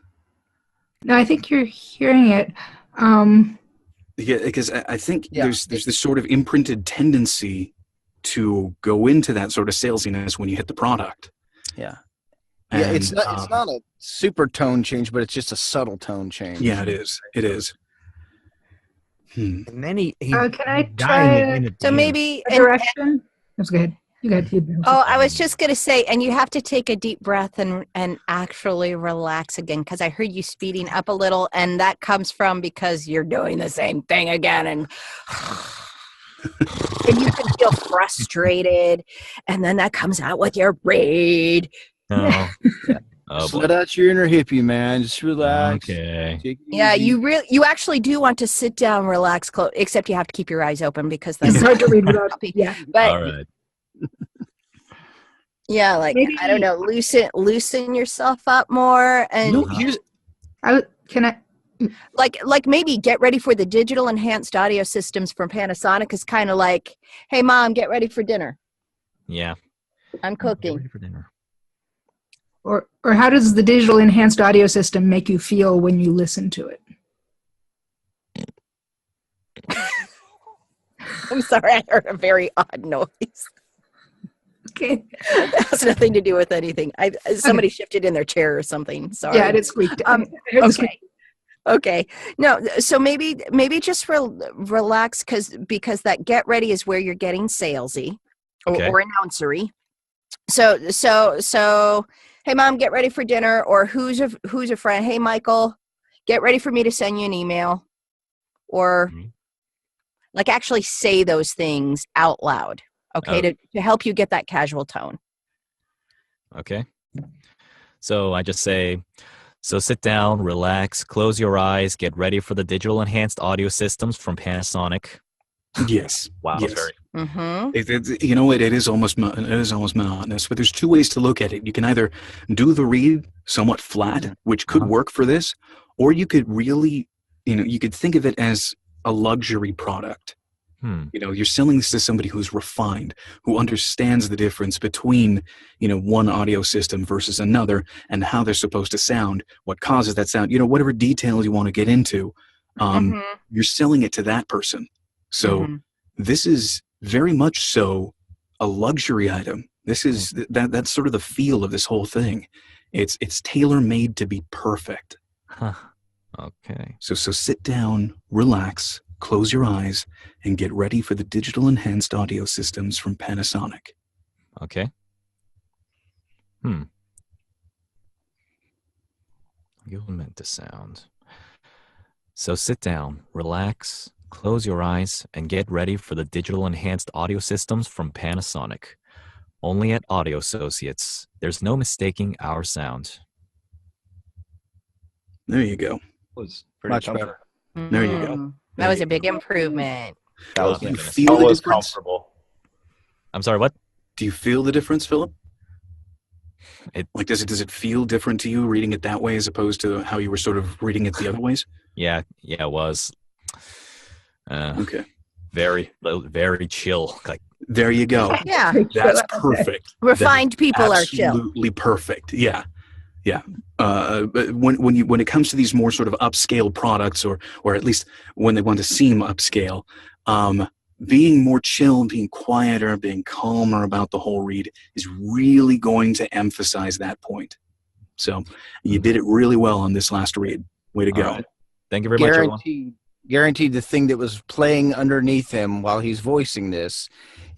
No, I think you're hearing it. Yeah, because I think there's this sort of imprinted tendency to go into that sort of salesiness when you hit the product. Yeah. And, Yeah, it's not a super tone change, but it's just a subtle tone change. Yeah, it is. It is. And then he can I dying try again at the So end. maybe a direction? Let's go ahead. You got to. Oh, I was just going to say, and you have to take a deep breath and actually relax again, because I heard you speeding up a little, and that comes from because you're doing the same thing again, and you can feel frustrated, and then that comes out with your read. Oh, oh Just boy. let out your inner hippie, man. Just relax. Okay. Take it Yeah, easy. you actually do want to sit down, relax, except you have to keep your eyes open because It's that's hard to read without. Yeah. but All right. yeah, like Maybe- I don't know, loosen yourself up more, and No, here's Can I? like maybe get ready for the digital enhanced audio systems from Panasonic is kind of like, hey mom, get ready for dinner. Yeah. I'm Get cooking. ready for dinner. Or how does the digital enhanced audio system make you feel when you listen to it? I'm sorry, I heard a very odd noise. Okay. It has nothing to do with anything. Somebody shifted in their chair or something. Sorry. Yeah, it is squeaked. I heard the squeak. Okay. Okay. No, so maybe just relax because that get ready is where you're getting salesy Okay. or announcery. So hey mom, get ready for dinner, or who's a friend? Hey Michael, get ready for me to send you an email, or Mhm. like actually say those things out loud. Okay, Oh. to help you get that casual tone. Okay. So I just say, so sit down, relax, close your eyes, get ready for the digital enhanced audio systems from Panasonic. Yes. Wow. Yes. Very, Mm-hmm. You know what? It is almost monotonous, but there's two ways to look at it. You can either do the read somewhat flat, which could work for this, or you could really, you could think of it as a luxury product. You're selling this to somebody who's refined, who understands the difference between, one audio system versus another, and how they're supposed to sound, what causes that sound, whatever details you want to get into. You're selling it to that person. So this is very much so a luxury item. This is that's sort of the feel of this whole thing. It's tailor-made to be perfect. Huh. Okay. So sit down, relax, close your eyes, and get ready for the digital enhanced audio systems from Panasonic. Okay. You were meant to sound. So sit down, relax, close your eyes, and get ready for the digital enhanced audio systems from Panasonic. Only at Audio Associates. There's no mistaking our sound. There you go. Was pretty Much comfortable. better. There you go. That There was you a big go. improvement. That was, You that feel the was difference? comfortable. I'm sorry, what? Do you feel the difference, Philip? It- Like, does it feel different to you reading it that way as opposed to how you were sort of reading it the other ways? Yeah, it was. Okay. Very chill. Like, There you go. Yeah. That's perfect. Refined people are chill. Absolutely perfect. Yeah. Yeah. But when it comes to these more sort of upscale products, or at least when they want to seem upscale, being more chill, being quieter, being calmer about the whole read is really going to emphasize that point. So you did it really well on this last read. Way to go. all right. Thank you very much, everyone. Guaranteed the thing that was playing underneath him while he's voicing this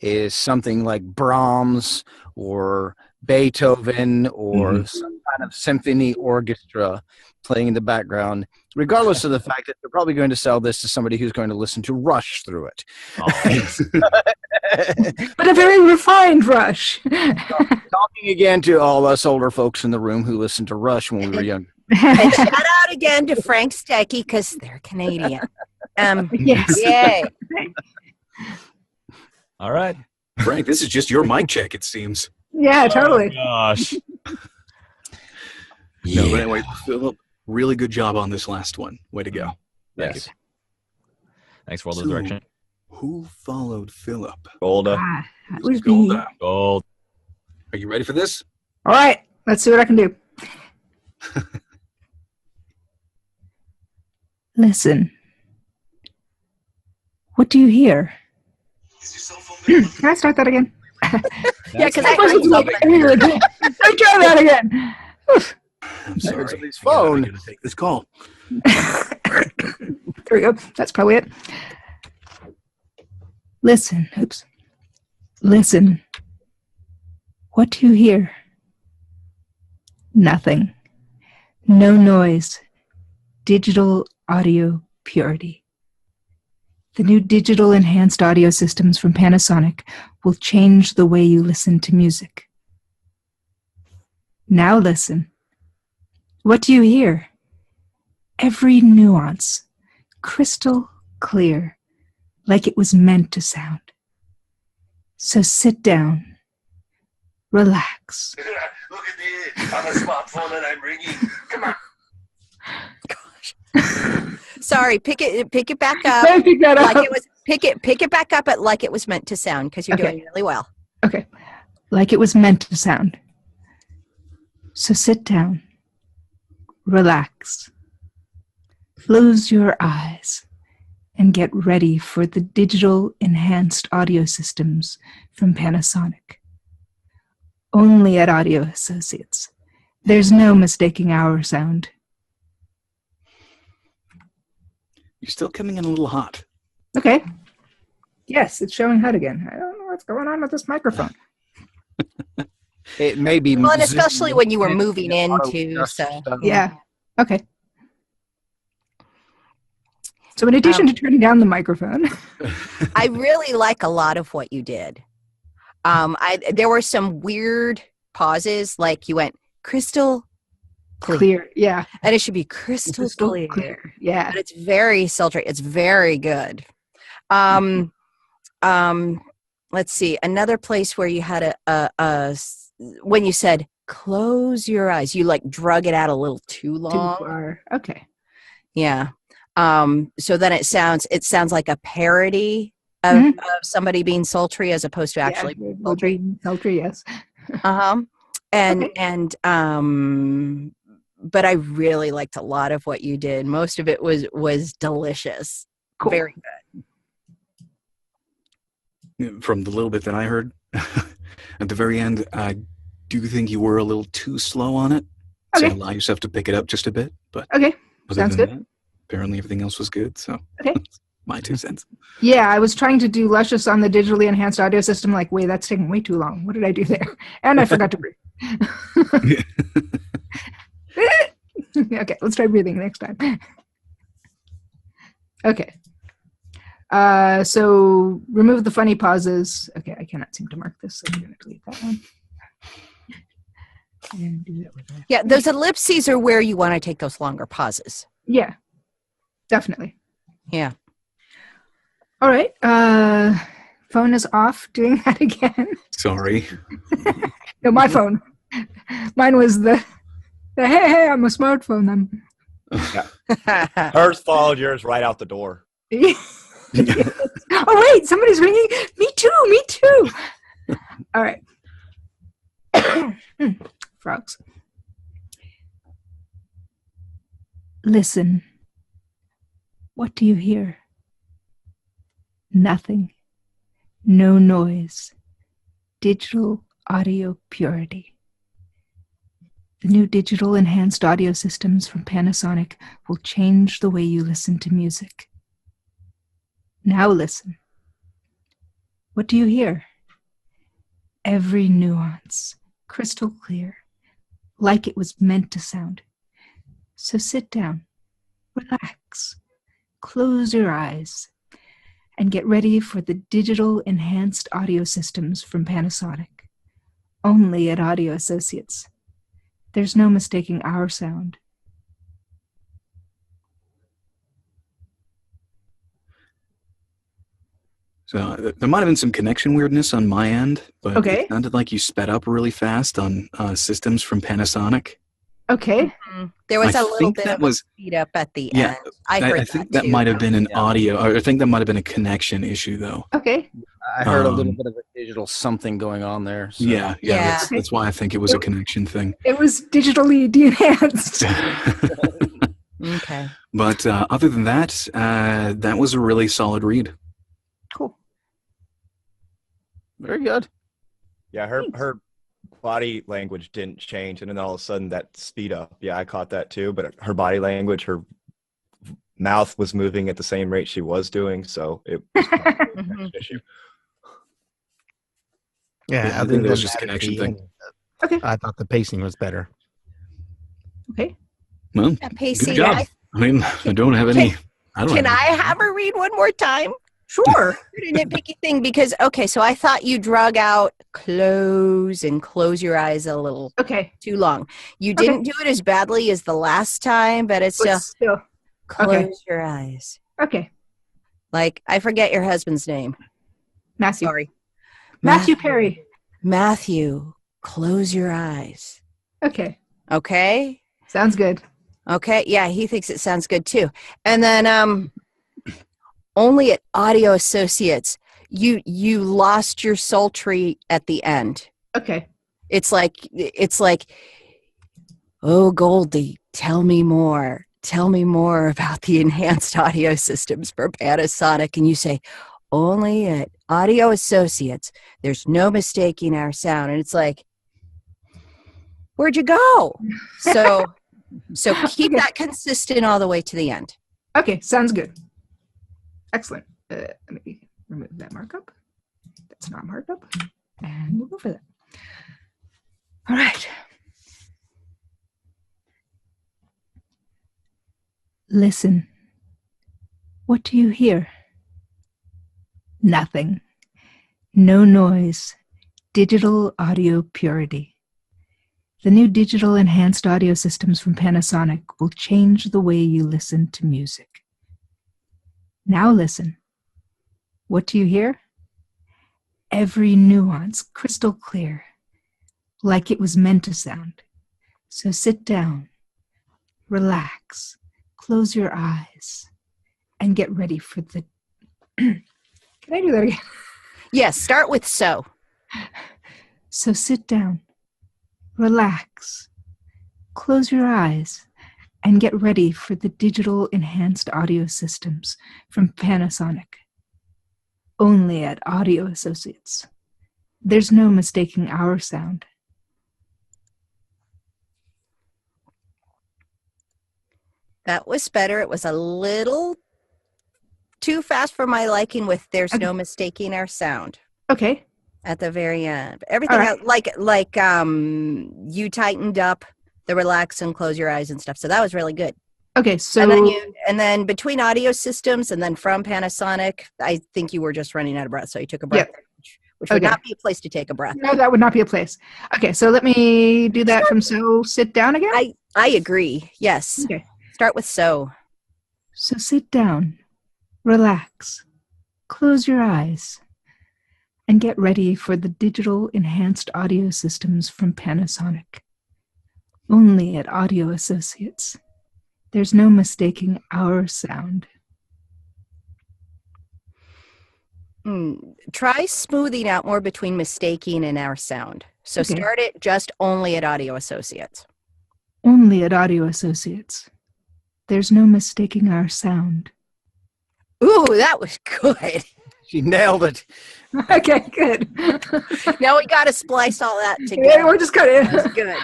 is something like Brahms or Beethoven or some kind of symphony orchestra playing in the background, regardless of the fact that they're probably going to sell this to somebody who's going to listen to Rush through it. But a very refined Rush. Talking again to all us older folks in the room who listened to Rush when we were young. And shout out again to Frank Stecky because they're Canadian. Yes. Yay. All right. Frank, this is just your mic check, it seems. Yeah, totally. Gosh. No, but anyway, Philip, really good job on this last one. Way to go. Thank you. Thanks for all the direction. Who followed Philip? Golda. That would be. Golda. Gold. Are you ready for this? All right, let's see what I can do. Listen. What do you hear? Can I start that again? Yeah, because I wasn't like, I try that again. I'm sorry. Somebody's I gotta- I phone. gotta take this call. There we go. That's probably it. Listen. Oops. Listen. What do you hear? Nothing. No noise. Digital audio purity. The new digital enhanced audio systems from Panasonic will change the way you listen to music. Now listen. What do you hear? Every nuance, crystal clear, like it was meant to sound. So sit down, relax. Look at this on a smartphone that I'm ringing. Come on. Sorry, pick it back up. Let me pick that Like up. it was pick it back up at like it was meant to sound, because you're Okay. doing really well. Okay. Like it was meant to sound. So sit down, relax, close your eyes, and get ready for the digital enhanced audio systems from Panasonic. Only at Audio Associates. There's no mistaking our sound. You're still coming in a little hot. Okay. Yes, it's showing HUD again. I don't know what's going on with this microphone. It may be. Well, and especially when you were moving auto into, adjust so stuff. Yeah. Okay. So in addition to turning down the microphone, I really like a lot of what you did. There were some weird pauses, like you went crystal clear, yeah, and it should be crystal clear. yeah. But it's very sultry. It's very good. Let's see. Another place where you had when you said close your eyes, you like drug it out a little too Too long. far. Okay. Yeah. So then it sounds like a parody of, Mhm. of somebody being sultry as opposed to actually Yeah, being sultry. sultry, yes. And Okay. and but I really liked a lot of what you did. Most of it was delicious. Cool. Very From the little bit that I heard at the very end, I do think you were a little too slow on it. So Okay. allow yourself to pick it up just a bit. But Okay. other Sounds than good. that, apparently everything else was good. So Okay. my 2 cents. Yeah, I was trying to do Luscious on the digitally enhanced audio system. Like, wait, that's taking way too long. What did I do there? And I forgot to breathe. Okay, let's try breathing next time. Okay. So remove the funny pauses. Okay, I cannot seem to mark this, so I'm going to delete that one. And do that with that. Yeah, those ellipses are where you want to take those longer pauses. Yeah, definitely. Yeah. All right. Phone is off. Doing that again. Sorry. No, my phone. Mine was the hey, I'm a smartphone. Hers followed yours right out the door. Oh wait, somebody's ringing. Me too. All right. Frogs. Listen. What do you hear? Nothing. No noise. Digital audio purity. The new digital enhanced audio systems from Panasonic will change the way you listen to music. Now listen. What do you hear? Every nuance, crystal clear, like it was meant to sound. So sit down, relax, close your eyes, and get ready for the digital enhanced audio systems from Panasonic. Only at Audio Associates. There's no mistaking our sound. So there might have been some connection weirdness on my end, but Okay. it sounded like you sped up really fast on systems from Panasonic. Okay. There was I a little think bit that of was- a speed up at the Yeah, end. I heard I think that that too. might have been an audio, or I think that might have been a connection issue, though. Okay. I heard a little Um, bit of a digital something going on there. So. Yeah, Yeah. that's why I think it was a connection thing. It was digitally de-enhanced. Okay. But other than that, that was a really solid read. Cool. Very good. Yeah, her body language didn't change, and then all of a sudden that speed up. Yeah, I caught that too. But her body language, her mouth was moving at the same rate she was doing, so it was an issue. Yeah, I other think that was than just a that, connection it's thing. the- Okay. I thought the pacing was better. Okay. Well, Yeah, good Pacey, job. I mean, I don't have any. I don't Can have I any- have her read one more time? Sure. Pretty nitpicky thing because okay, so I thought you drug out close your eyes a little Okay. too long. You didn't do it as badly as the last time, but it's But just still. close your eyes. Okay. Like I forget your husband's name. Matthew. Sorry. Matthew Perry. Matthew, close your eyes. Okay. Okay? Sounds good. Okay. Yeah, he thinks it sounds good too. And then only at Audio Associates, you lost your sultry at the end. Okay. It's like, oh Goldie, tell me more. Tell me more about the enhanced audio systems for Panasonic. And you say, only at Audio Associates, there's no mistaking our sound. And it's like, where'd you go? So keep that consistent all the way to the end. Okay. Sounds good. Excellent. Let me remove that markup. That's not markup. And we'll go for that. All right. Listen. What do you hear? Nothing. No noise. Digital audio purity. The new digital enhanced audio systems from Panasonic will change the way you listen to music. Now listen. What do you hear? Every nuance crystal clear, like it was meant to sound. So sit down, relax, close your eyes, and get ready for the... Can I do that again? Yes, start with so. So sit down, relax, close your eyes, and get ready for the digital enhanced audio systems from Panasonic. Only at Audio Associates. There's no mistaking our sound. That was better. It was a little too fast for my liking with there's no mistaking our sound Okay. at the very end. Everything All right. else, like you tightened up the relax and close your eyes and stuff. So that was really good. Okay, so And then between audio systems and then from Panasonic, I think you were just running out of breath. So you took a breath, which would Okay. not be a place to take a breath. no, that would not be a place. Okay, so let me do that from so sit down again. I agree. Yes. Okay. Start with so. So sit down, relax, close your eyes, and get ready for the digital enhanced audio systems from Panasonic. Only at Audio Associates. There's no mistaking our sound. Try smoothing out more between mistaking and our sound. So Okay. start it just only at Audio Associates. Only at Audio Associates. There's no mistaking our sound. Ooh, that was good. She nailed it. Okay, good. Now we got to splice all that Yeah, together. we're just kind That was of. good.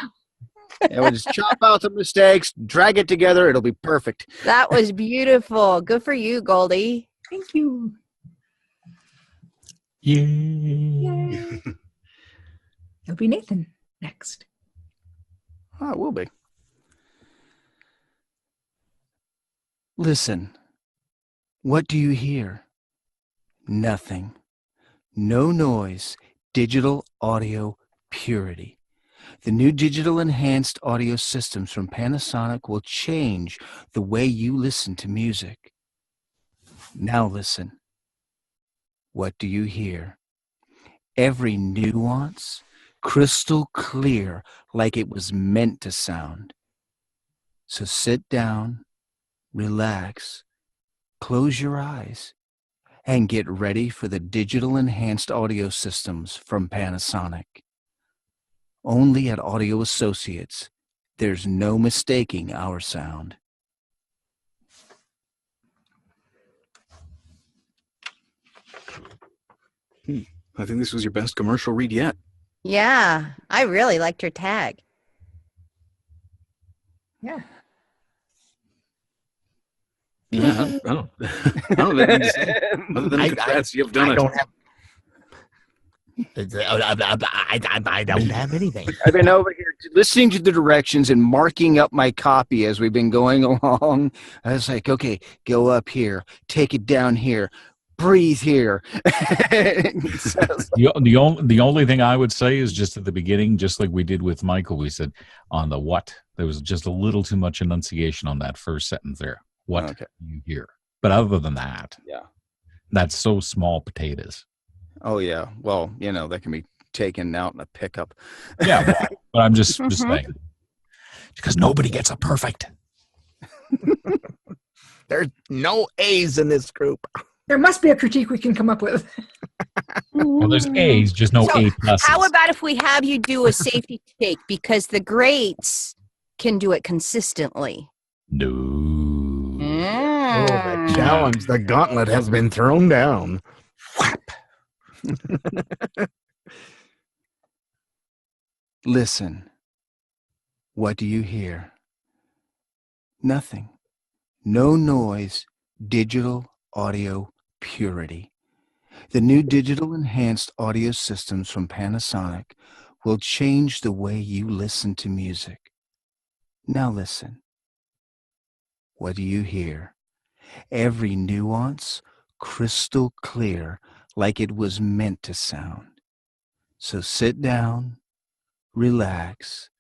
And we'll just chop out the mistakes, drag it together. It'll be perfect. That was beautiful. Good for you, Goldie. Thank you. Yay. It'll be Nathan next. Oh, it will be. Listen. What do you hear? Nothing. No noise. Digital audio purity. The new digital enhanced audio systems from Panasonic will change the way you listen to music. Now listen. What do you hear? Every nuance crystal clear, like it was meant to sound. So sit down, relax, close your eyes, and get ready for the digital enhanced audio systems from Panasonic. Only at Audio Associates, there's no mistaking our sound. I think this was your best commercial read yet. Yeah, I really liked your tag. Yeah. Yeah, I don't, I don't know what to say. Other than congrats, you've done I it. don't have. I don't have anything. I've been over here listening to the directions and marking up my copy as we've been going along. I was like, okay, go up here, take it down here, breathe here. The only thing I would say is just at the beginning, just like we did with Michael, we said on the what, there was just a little too much enunciation on that first sentence there. What Okay. do you hear? But other than that, Yeah. that's so small potatoes. Oh, yeah. Well, that can be taken out in a pickup. Yeah, but I'm just saying. Because nobody gets a perfect. There's no A's in this group. There must be a critique we can come up with. Well, there's A's, just no So, A pluses. How about if we have you do a safety take? Because the greats can do it consistently. No. Oh, the challenge, the gauntlet has been thrown down. Whap. Listen. What do you hear? Nothing. No noise. Digital audio purity. The new digital enhanced audio systems from Panasonic will change the way you listen to music. Now listen. What do you hear? Every nuance crystal clear, like it was meant to sound. So sit down, relax,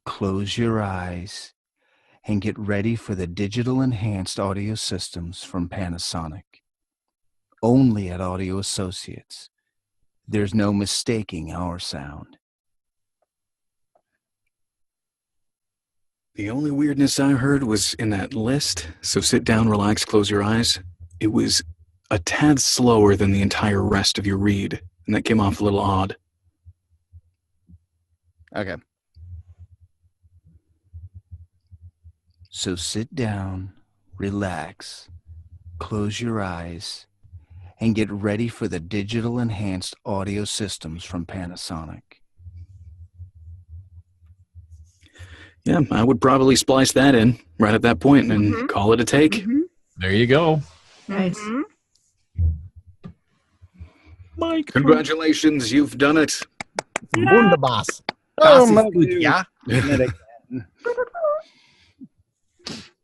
close your eyes, and get ready for the digital enhanced audio systems from Panasonic. Only at Audio Associates. There's no mistaking our sound. The only weirdness I heard was in that list. So sit down, relax, close your eyes. It was a tad slower than the entire rest of your read, and that came off a little odd. Okay. So sit down, relax, close your eyes, and get ready for the digital enhanced audio systems from Panasonic. Yeah, I would probably splice that in right at that point and call it a take. There you go. Nice. Mike. Congratulations, you've done it. Wunderbar. Oh, Das my ist gut, dude. ja?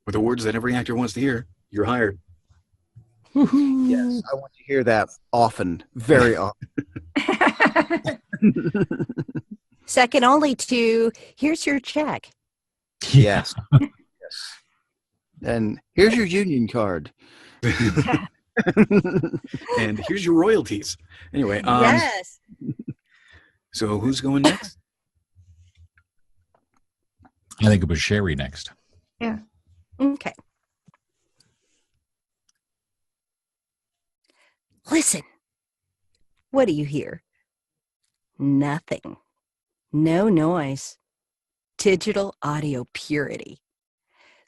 With the words that every actor wants to hear, you're hired. Yes, I want to hear that often, very often. Second only to, here's your check. Yes. Yes. And here's your union card. And here's your royalties. Anyway, Yes. so who's going next? I think it was Sherry next. Okay. Listen. What do you hear? Nothing. No noise. Digital audio purity.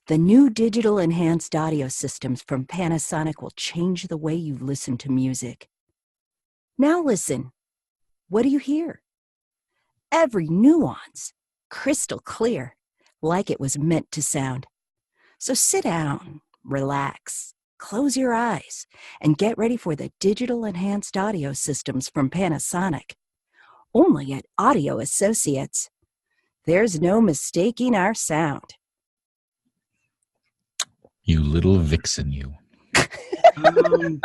The new digital enhanced audio systems from Panasonic will change the way you listen to music. Now listen. What do you hear? Every nuance, crystal clear, like it was meant to sound. So sit down, relax, close your eyes, and get ready for the digital enhanced audio systems from Panasonic. Only at Audio Associates. There's no mistaking our sound. You little vixen, you. I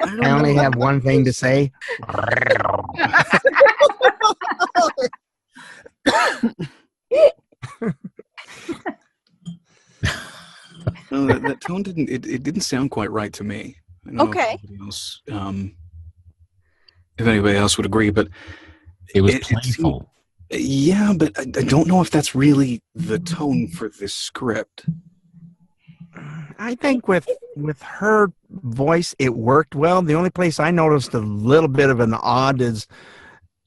I only have one thing to say. No, that tone didn't. It didn't sound quite right to me. I don't know Okay. if anybody else would agree, but It was It seemed- playful. yeah, but I don't know if that's really the tone for this script. I think with her voice, it worked well. The only place I noticed a little bit of an odd is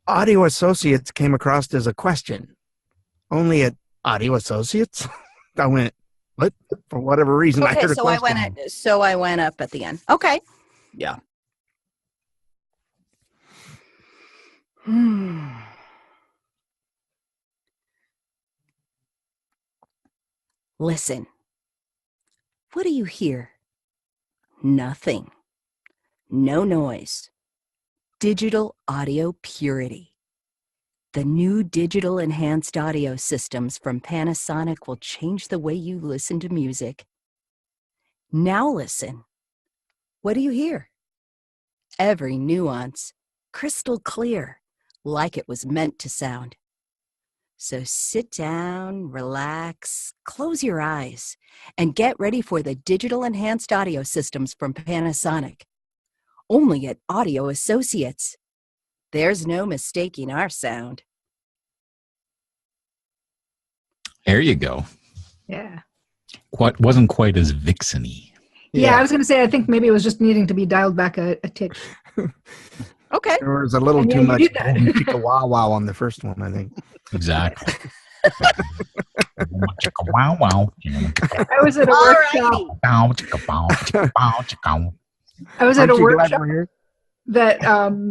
Audio Associates came across as a question. Only at Audio Associates? I went, what? For whatever reason, I Okay, heard a so question. I went up at the end. Okay. Yeah. Listen. What do you hear? Nothing. No noise. Digital audio purity. The new digital enhanced audio systems from Panasonic will change the way you listen to music. Now listen. What do you hear? Every nuance, crystal clear, like it was meant to sound. So sit down, relax, close your eyes, and get ready for the digital enhanced audio systems from Panasonic. Only at Audio Associates. There's no mistaking our sound. There you go. Yeah. Wasn't quite as vixen-y. Yeah, I was going to say, I think maybe it was just needing to be dialed back a tick. Okay. There was a little And too yeah, you much did that. chicka wow wow on the first one, I think. Exactly. Chicka wow wow. I was at a workshop. Alrighty. Bow, chicka bow, chicka bow, chicka. I was at a Aren't you glad workshop we're here? that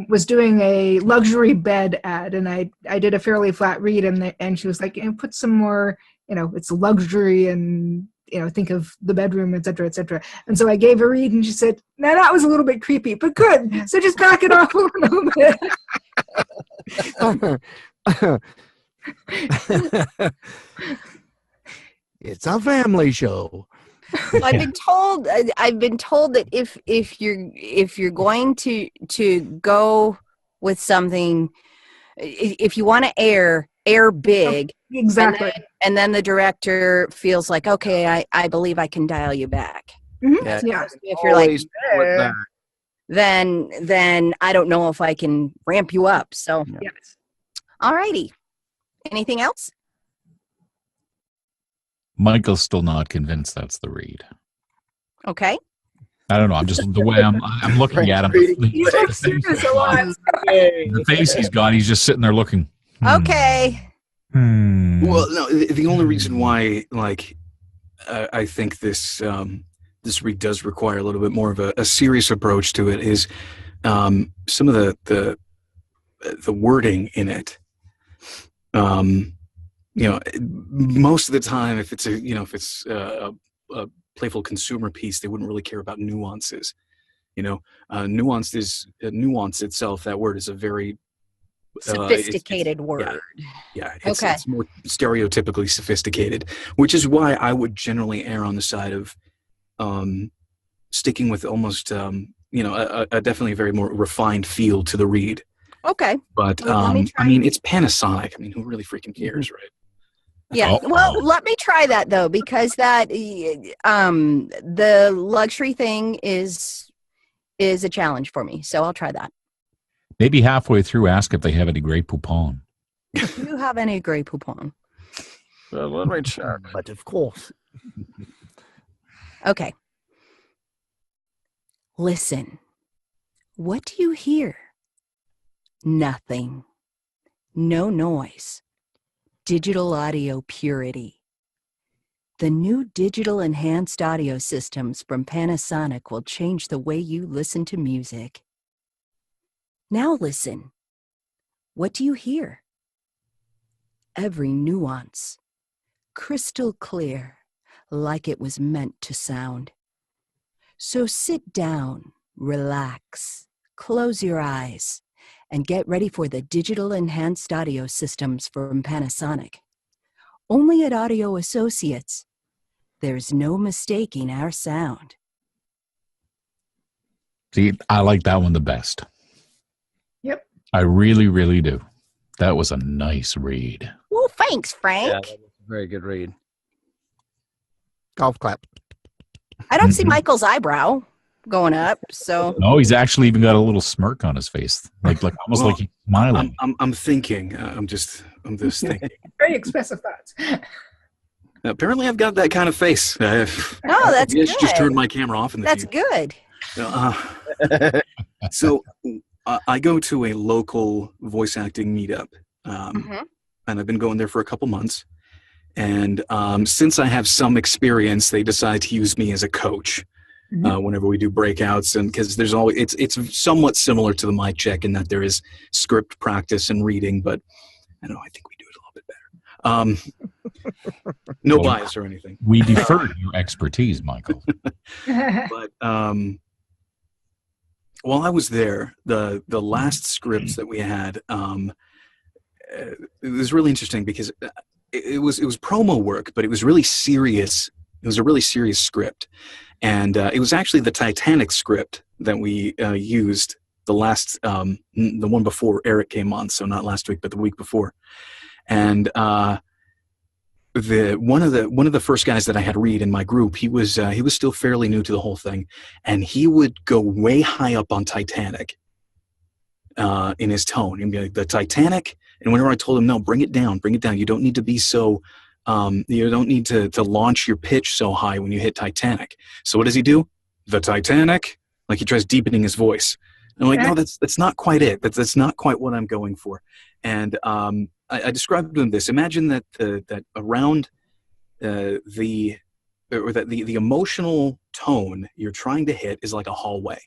was doing a luxury bed ad, and I did a fairly flat read, and she was like, put some more, it's luxury, and think of the bedroom, et cetera, et cetera. And so I gave a read, and she said, "Now that was a little bit creepy, but good. So just back it off a little bit." It's a family show. I've been told that if you're going to go with something, if you want to air big, Exactly. and then the director feels like, okay, I believe I can dial you back. Mhm. Yeah. If you're like, Always pull it back. then I don't know if I can ramp you up. So, Yes. alrighty. Anything else? Michael's still not convinced that's the read. Okay. I don't know. I'm just the way I'm looking at him. You look serious a lot. The face he's got, he's just sitting there looking. Okay. Well, no, the only reason why, I think this read does require a little bit more of a serious approach to it is some of the wording in it. Most of the time, if it's a playful consumer piece, they wouldn't really care about nuances. Nuance itself. That word is a very Sophisticated word. It's more stereotypically sophisticated, which is why I would generally err on the side of sticking with almost a definitely very more refined feel to the read. Okay. But Well, let me try. it's Panasonic. I mean, who really freaking cares, right? Yeah. Oh. Well, let me try that though, because that the luxury thing is a challenge for me. So I'll try that. Maybe halfway through, ask if they have any Grey Poupon. Do you have any Grey Poupon? Let me check. But of course. Okay. Listen. What do you hear? Nothing. No noise. Digital audio purity. The new digital enhanced audio systems from Panasonic will change the way you listen to music. Now listen. What do you hear? Every nuance. Crystal clear, like it was meant to sound. So sit down, relax, close your eyes, and get ready for the digital enhanced audio systems from Panasonic. Only at Audio Associates. There's no mistaking our sound. See, I like that one the best. Yep. I really, really do. That was a nice read. Well, thanks, Frank. Yeah, that was a very good read. Golf clap. I don't see Mhm. Michael's eyebrow going up, so No, he's actually even got a little smirk on his face, like almost Well, like he's smiling. I'm thinking. I'm just thinking. Very expressive thoughts. Apparently, I've got that kind of face. No, that's I should just good. turn my camera off in the that's future. good. So I go to a local voice acting meetup, Mhm. and I've been going there for a couple months. And since I have some experience, they decide to use me as a coach whenever we do breakouts, and because there's always it's somewhat similar to the mic check in that there is script practice and reading, but I don't know, I think we do it a little bit better. No Well, bias or anything. We defer to your expertise, Michael. But while I was there, the last scripts that we had, it was really interesting because it was promo work, but it was really serious. It was a really serious script, and it was actually the Titanic script that we used the one before Eric came on. So not last week, but the week before, and one of the first guys that I had read in my group, he was still fairly new to the whole thing, and he would go way high up on Titanic in his tone. He'd be like, the Titanic, and whenever I told him, no, bring it down. You don't need to be so, you don't need to launch your pitch so high when you hit Titanic. So what does he do? The Titanic? Like he tries deepening his voice. And I'm like, no, that's not quite it. That's not quite what I'm going for. And I described to him this. Imagine that that around the emotional tone you're trying to hit is like a hallway,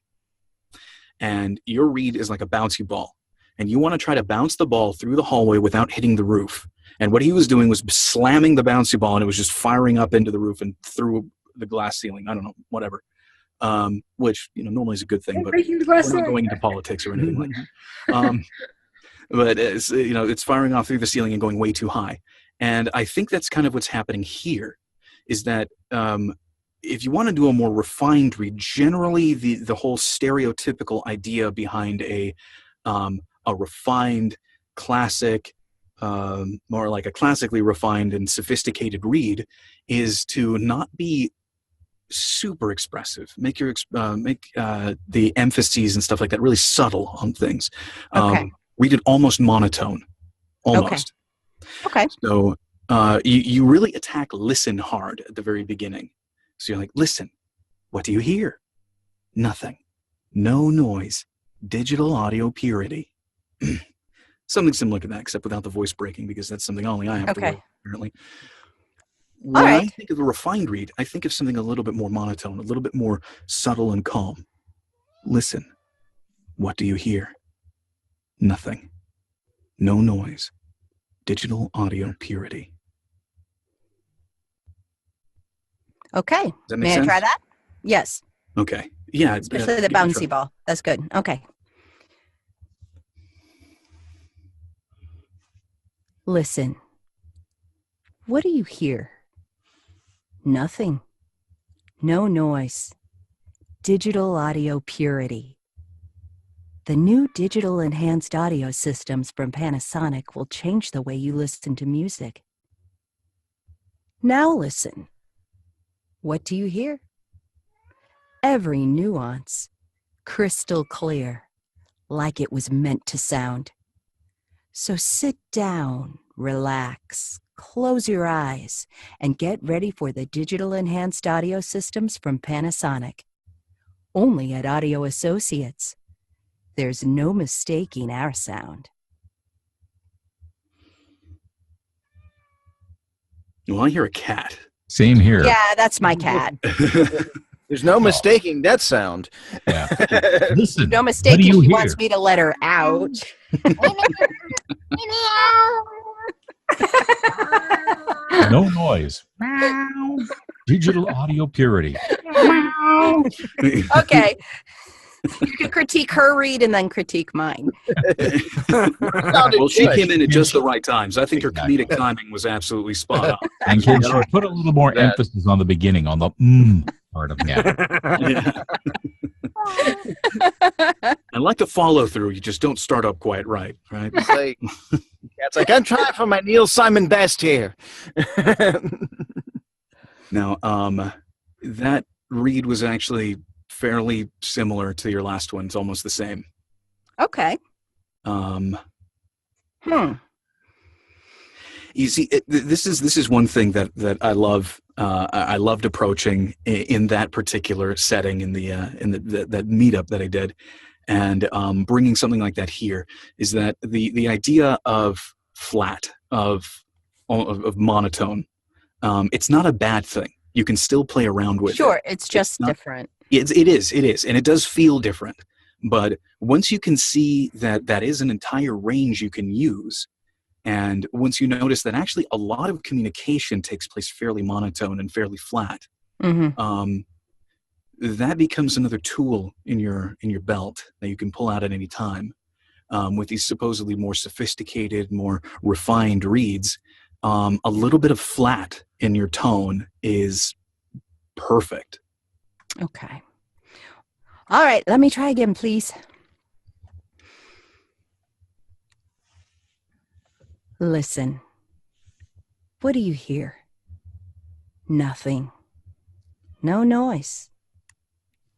and your read is like a bouncy ball, and you want to try to bounce the ball through the hallway without hitting the roof. And what he was doing was slamming the bouncy ball, and it was just firing up into the roof and through the glass ceiling. I don't know, whatever. Which normally is a good thing, but we're not going into politics or anything like that. But it's firing off through the ceiling and going way too high. And I think that's kind of what's happening here, is that if you want to do a more refined read, generally the whole stereotypical idea behind a refined classic, more like a classically refined and sophisticated read, is to not be super expressive. Make the emphases and stuff like that really subtle on things. Okay. Read it almost monotone, almost. Okay. So you really attack listen hard at the very beginning. So you're like, listen, what do you hear? Nothing. No noise. Digital audio purity. Something similar to that, except without the voice breaking, because that's something only I have to do, apparently. When I think of a refined read, I think of something a little bit more monotone, a little bit more subtle and calm. Listen. What do you hear? Nothing. No noise. Digital audio purity. Okay. Does that make May sense? I try that? Yes. Okay. Yeah. Especially the give it a try. bouncy ball. That's good. Okay. Listen. What do you hear? Nothing. No noise. Digital audio purity. The new digital enhanced audio systems from Panasonic will change the way you listen to music. Now listen. What do you hear? Every nuance, crystal clear, like it was meant to sound. So sit down, relax, close your eyes, and get ready for the digital enhanced audio systems from Panasonic. Only at Audio Associates. There's no mistaking our sound. Well, I hear a cat. Same here. Yeah, that's my cat. There's no mistaking that sound. Yeah. Listen. No what mistaking do you she hear? wants me to let her out. No noise. Digital audio purity. Okay. You can critique her read and then critique mine. Well, she came in at just the right time, so I think her comedic timing was absolutely spot on. And can you put a little more emphasis on the beginning, on the part of that? Yeah. I like the follow through. You just don't start up quite right? It's like, it's like I'm trying for my Neil Simon best here. Now, that read was actually fairly similar to your last one. It's almost the same. Okay. You see, this is one thing that I love. I loved approaching in that particular setting in that meetup that I did, and bringing something like that here is that the idea of flat, of monotone. It's not a bad thing. You can still play around with it. Sure, it's just different. It is, and it does feel different. But once you can see that is an entire range you can use, And once you notice that actually a lot of communication takes place fairly monotone and fairly flat, that becomes another tool in your belt that you can pull out at any time. With these supposedly more sophisticated, more refined reads, a little bit of flat in your tone is perfect. Okay. All right, let me try again, please. Listen. What do you hear? Nothing. No noise.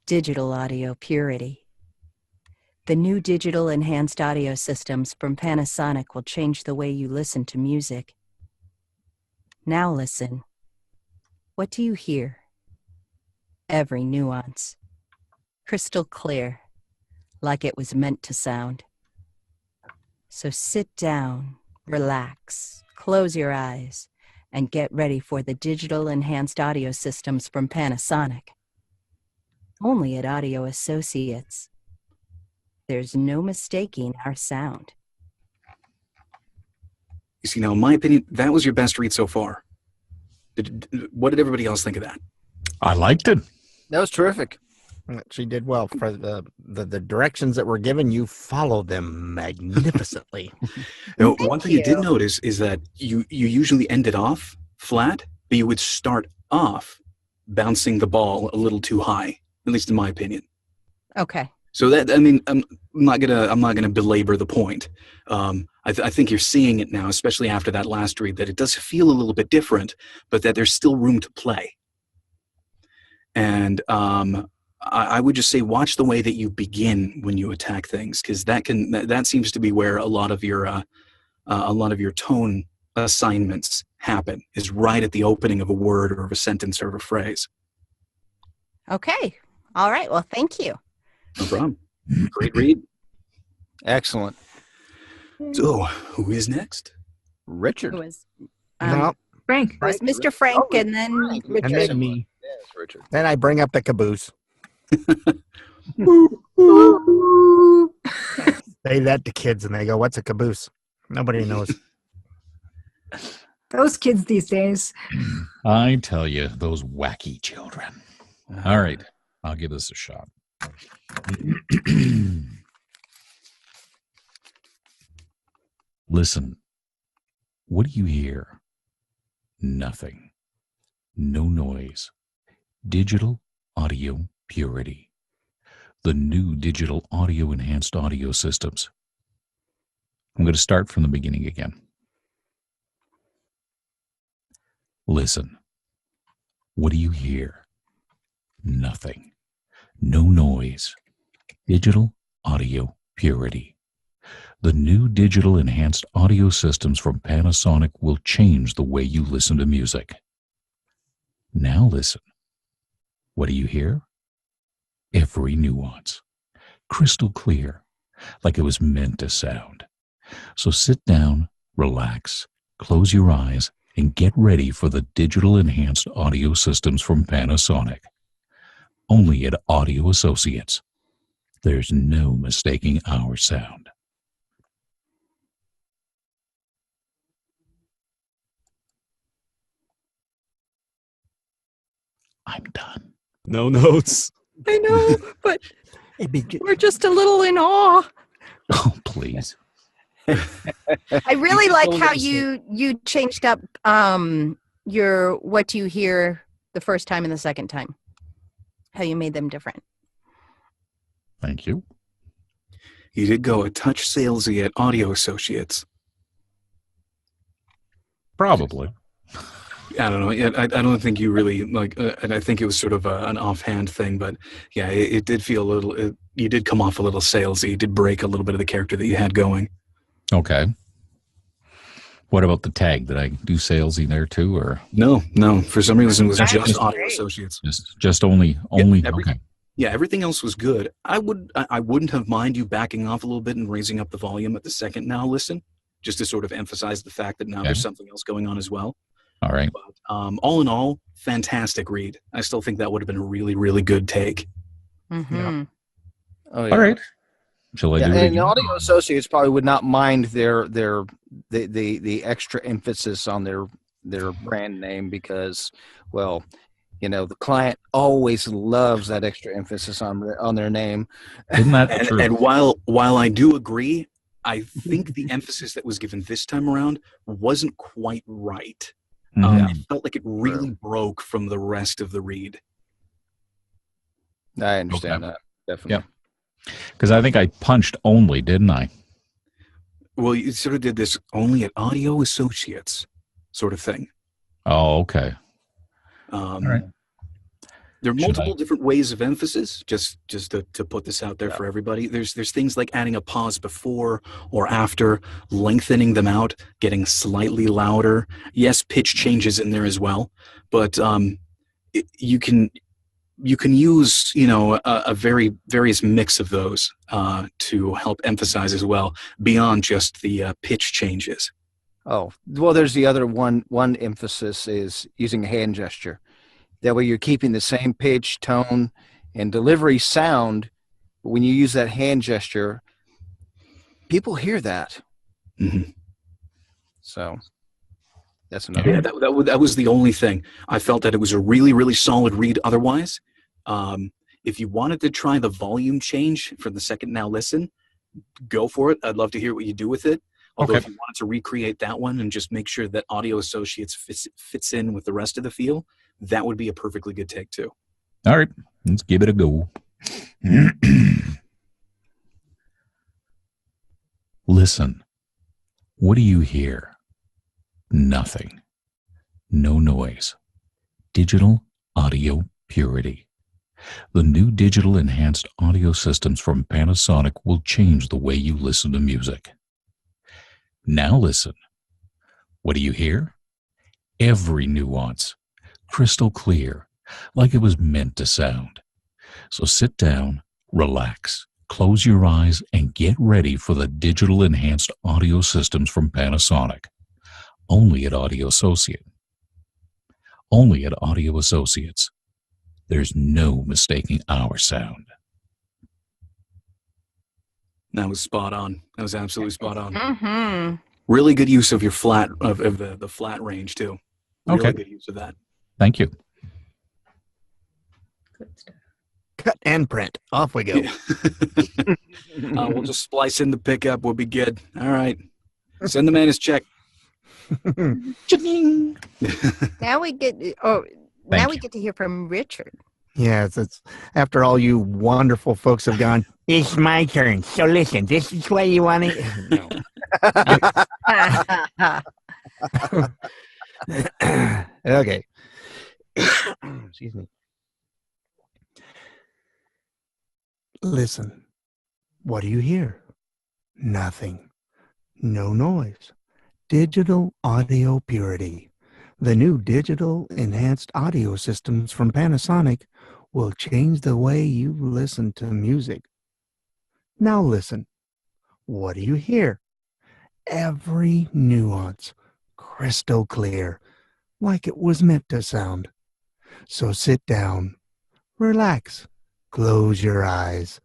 Digital audio purity. The new digital enhanced audio systems from Panasonic will change the way you listen to music. Now listen. What do you hear? Every nuance. Crystal clear, like it was meant to sound. So sit down, relax, close your eyes, and get ready for the digital enhanced audio systems from Panasonic. Only at Audio Associates. There's no mistaking our sound. You see, now in my opinion, that was your best read so far. What did everybody else think of that? I liked it. That was terrific. She did well. For the directions that were given, you followed them magnificently. One thing you did notice is that you usually ended off flat, but you would start off bouncing the ball a little too high, at least in my opinion. Okay. So that, I mean, I'm not gonna belabor the point. I think you're seeing it now, especially after that last read, that it does feel a little bit different, but that there's still room to play. And I would just say watch the way that you begin when you attack things, because that seems to be where a lot of your tone assignments happen, is right at the opening of a word or of a sentence or of a phrase. Okay. All right. Well, thank you. No problem. Great read. Excellent. So, who is next? Richard. It was, No, Frank. it was Mr. Frank and then Richard. and then me. Yes, Richard. Then I bring up the caboose. Say that to kids, and they go, "What's a caboose?" Nobody knows. Those kids these days. I tell you, those wacky children. All right, I'll give this a shot. Listen. What do you hear? Nothing. No noise. Digital audio purity. The new digital audio enhanced audio systems. I'm going to start from the beginning again. Listen. What do you hear? Nothing. No noise. Digital audio purity. The new digital enhanced audio systems from Panasonic will change the way you listen to music. Now listen. What do you hear? Every nuance. Crystal clear, like it was meant to sound. So sit down, relax, close your eyes, and get ready for the digital enhanced audio systems from Panasonic. Only at Audio Associates. There's no mistaking our sound. I'm done. No notes. I know, but It'd be we're just a little in awe. Oh, please. I really like how you changed up your what do you hear the first time and the second time. How you made them different. Thank you. You did go a touch salesy at Audio Associates. Probably. I don't know. I don't think you really and I think it was sort of an offhand thing, but yeah, it did feel a little. You did come off a little salesy. You did break a little bit of the character that you had going. Okay. What about the tag? Did I do salesy there too, or No. For some reason, it was That's just great. Audio Associates. just only? Okay. Yeah, everything else was good. I wouldn't have mind you backing off a little bit and raising up the volume at the second now listen, just to sort of emphasize the fact that now there's something else going on as well. All right. But all in all, fantastic read. I still think that would have been a really, really good take. Mm-hmm. Yeah. Oh, yeah. All right. Shall I Yeah, do it and again? the audio associates probably would not mind the extra emphasis on their brand name because, well, the client always loves that extra emphasis on their name. Isn't that And, true? and while I do agree, I think the emphasis that was given this time around wasn't quite right. Mhm. It felt like it really broke from the rest of the read. I understand Okay. that, definitely. Because I think I punched only, didn't I? Well, you sort of did this only at Audio Associates sort of thing. Oh, okay. Right. There are multiple different ways of emphasis, just to put this out there for everybody. There's things like adding a pause before or after, lengthening them out, getting slightly louder. Yes, pitch changes in there as well, but you can use a very various mix of those to help emphasize as well beyond just the pitch changes. Oh, well, there's the other one emphasis is using a hand gesture. That way you're keeping the same pitch, tone, and delivery sound. But when you use that hand gesture, people hear that. Mm-hmm. So that's another Yeah, that was the only thing. I felt that it was a really, really solid read otherwise. If you wanted to try the volume change for the second Now Listen, go for it. I'd love to hear what you do with it. Although if you wanted to recreate that one and just make sure that Audio Associates fits in with the rest of the feel, that would be a perfectly good take too. All right, let's give it a go. Listen. What do you hear? Nothing. No noise. Digital audio purity. The new digital enhanced audio systems from Panasonic will change the way you listen to music. Now listen. What do you hear? Every nuance, crystal clear, like it was meant to sound. So sit down, relax, close your eyes, and get ready for the digital enhanced audio systems from Panasonic. Only at Audio Associate. Only at Audio Associates. There's no mistaking our sound. That was spot on. That was absolutely spot on. Mm-hmm. Really good use of your flat of the flat range too. Really good use of that. Thank you. Cut and print. Off we go. We'll just splice in the pickup. We'll be good. All right. Send the man his check. Now we get we get to hear from Richard. Yes, it's after all you wonderful folks have gone, it's my turn. So listen, this is what you want to no. Okay. Excuse me. Listen. What do you hear? Nothing. No noise. Digital audio purity. The new digital enhanced audio systems from Panasonic will change the way you listen to music. Now listen. What do you hear? Every nuance, crystal clear, like it was meant to sound. So sit down, relax, close your eyes,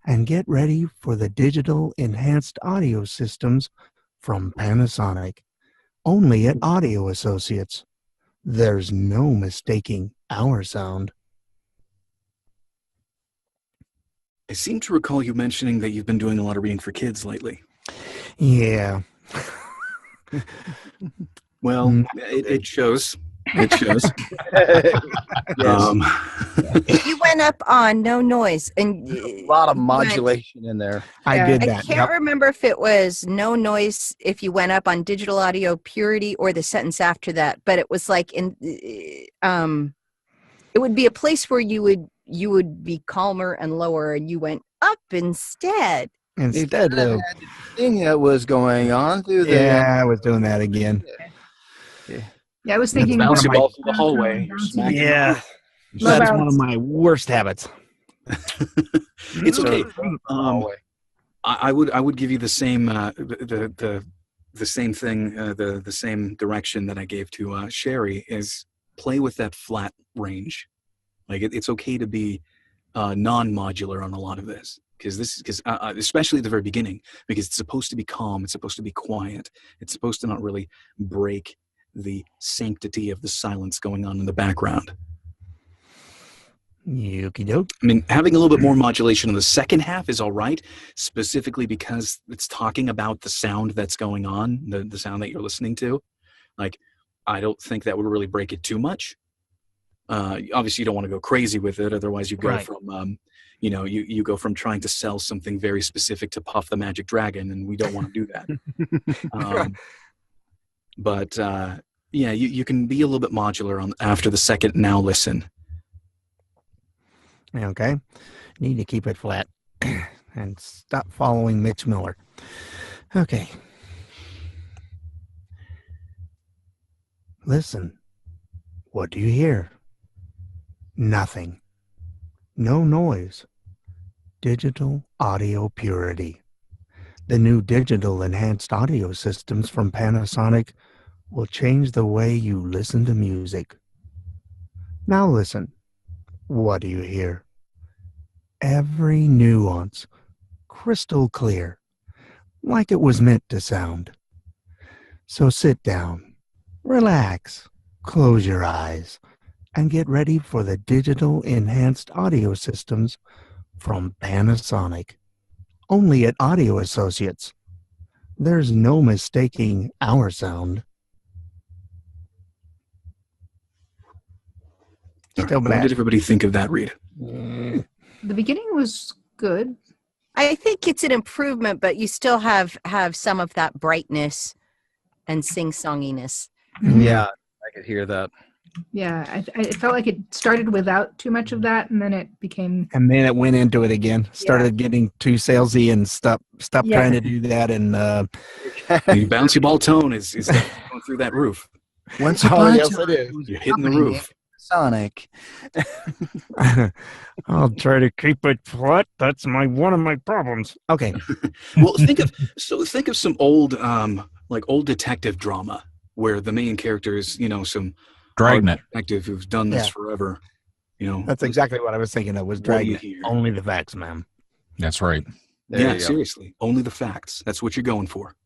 and get ready for the digital enhanced audio systems from Panasonic. Only at Audio Associates. There's no mistaking our sound. I seem to recall you mentioning that you've been doing a lot of reading for kids lately. Yeah. Well, it shows. It shows. You went up on no noise and a lot of modulation in there. I did that. I can't remember if it was no noise if you went up on digital audio purity or the sentence after that, but it was like it would be a place where you would be calmer and lower, and you went up instead. Instead of thing that was going on through the I was doing that again. Yeah, I was thinking bouncy about ball through the hallway. Yeah, that's one of my worst habits. It's okay. I would give you the same the same thing the same direction that I gave to Sherry is play with that flat range. Like it's okay to be non-modular on a lot of this especially at the very beginning, because it's supposed to be calm, it's supposed to be quiet, it's supposed to not really break the sanctity of the silence going on in the background. Yokie doke. I mean, having a little bit more modulation in the second half is all right, specifically because it's talking about the sound that's going on, the sound that you're listening to. Like, I don't think that would really break it too much. Obviously, you don't want to go crazy with it. Otherwise, you go from, you go from trying to sell something very specific to Puff the Magic Dragon, and we don't want to do that. But you can be a little bit modular after the second now listen. Okay. Need to keep it flat and stop following Mitch Miller. Okay. Listen. What do you hear? Nothing. No noise. Digital audio purity. The new digital enhanced audio systems from Panasonic will change the way you listen to music. Now listen. What do you hear? Every nuance, crystal clear, like it was meant to sound. So sit down, relax, close your eyes, and get ready for the digital enhanced audio systems from Panasonic. Only at Audio Associates. There's no mistaking our sound. Still What bad. did everybody think of that, Reed? The beginning was good. I think it's an improvement, but you still have some of that brightness and sing-songiness. Yeah, I could hear that. Yeah, I felt like it started without too much of that, and then it became. And then it went into it again. Started getting too salesy and stopped Yeah. trying to do that. And The bouncy ball tone is going through that roof. Once Oh, upon a yes, time, it is. You're hitting the roof. Sonic. I'll try to keep it flat. That's one of my problems. Okay. Well, think of some old old detective drama where the main character is, some Dragnet. detective who's done this Yeah. forever. That's exactly what I was thinking of. Was What do you Dragnet. hear? Only the facts, ma'am. That's right. There Yeah, you go. seriously. Only the facts. That's what you're going for.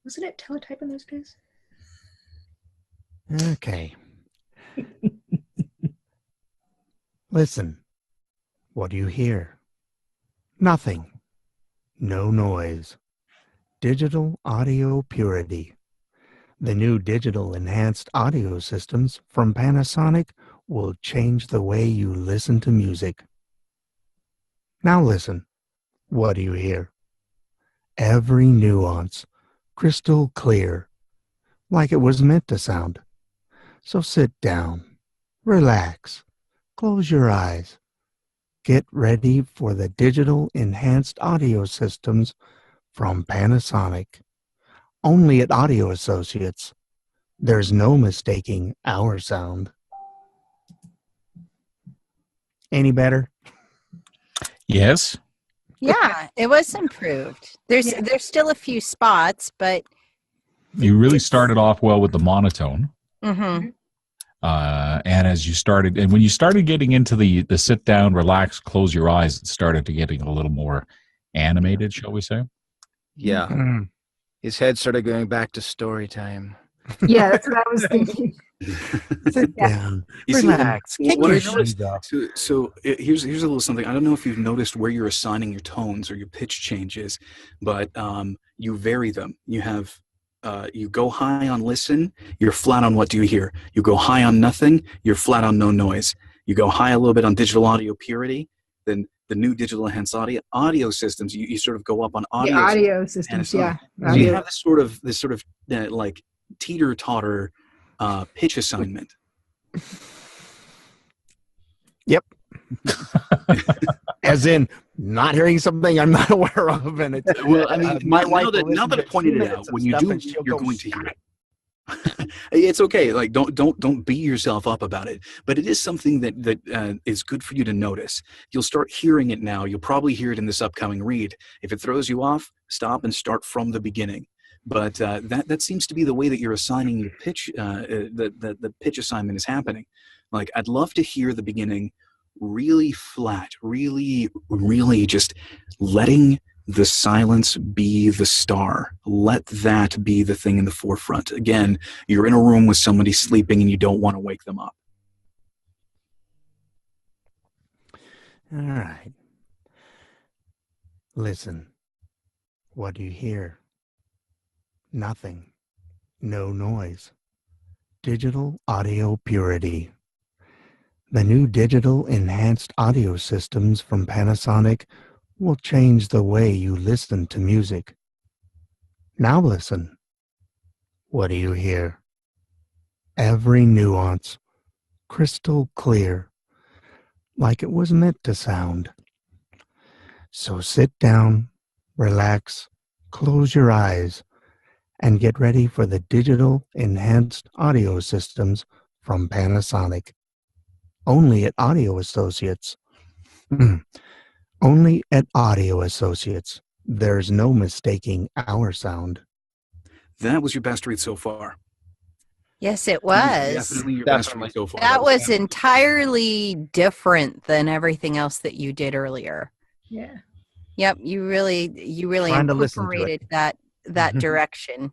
Wasn't it teletype in those days? Okay. Listen. What do you hear? Nothing. No noise. Digital audio purity. The new digital enhanced audio systems from Panasonic will change the way you listen to music. Now listen. What do you hear? Every nuance, crystal clear, like it was meant to sound. So sit down, relax, close your eyes. Get ready for the digital enhanced audio systems from Panasonic. Only at Audio Associates. There's no mistaking our sound. Any better? Yes. Yeah, it was improved. There's still a few spots, but You really started off well with the monotone. mhm. And as you started, and when you started getting into the sit down, relax, close your eyes, it started to getting a little more animated, shall we say? Yeah. Mm. His head started going back to story time. Yeah, that's what I was thinking. Sit down, You see, relax, kick what your I noticed- shoes off. Here's a little something. I don't know if you've noticed where you're assigning your tones or your pitch changes, but you vary them. You have you go high on listen, you're flat on what do you hear. You go high on nothing, you're flat on no noise. You go high a little bit on digital audio purity, then the new digital enhanced audio systems. You sort of go up on The audio. audio systems, yeah. So you Audio. have this sort of like teeter totter pitch assignment. Yep. As in, not hearing something I'm not aware of, and it's Well, I mean, my now wife that will now listen that I to pointed 2 it minutes out, of when you stuff do, and she'll you're go, going to hear it. It's okay. Like don't beat yourself up about it. But it is something that is good for you to notice. You'll start hearing it now. You'll probably hear it in this upcoming read. If it throws you off, stop and start from the beginning. But that seems to be the way that you're assigning your pitch. The pitch assignment is happening. Like I'd love to hear the beginning really flat, really, really just letting the silence be the star. Let that be the thing in the forefront. Again, you're in a room with somebody sleeping and you don't want to wake them up. All right. Listen. What do you hear? Nothing. No noise. Digital audio purity. The new digital enhanced audio systems from Panasonic will change the way you listen to music. Now listen. What do you hear? Every nuance, crystal clear, like it was meant to sound. So sit down, relax, close your eyes, and get ready for the digital enhanced audio systems from Panasonic. Only at Audio Associates. Only at Audio Associates. There's no mistaking our sound. That was your best read so far. Yes, it was. Definitely your best read so far. That was entirely different than everything else that you did earlier. Yeah. Yep, you really Trying to listen to it. incorporated that direction.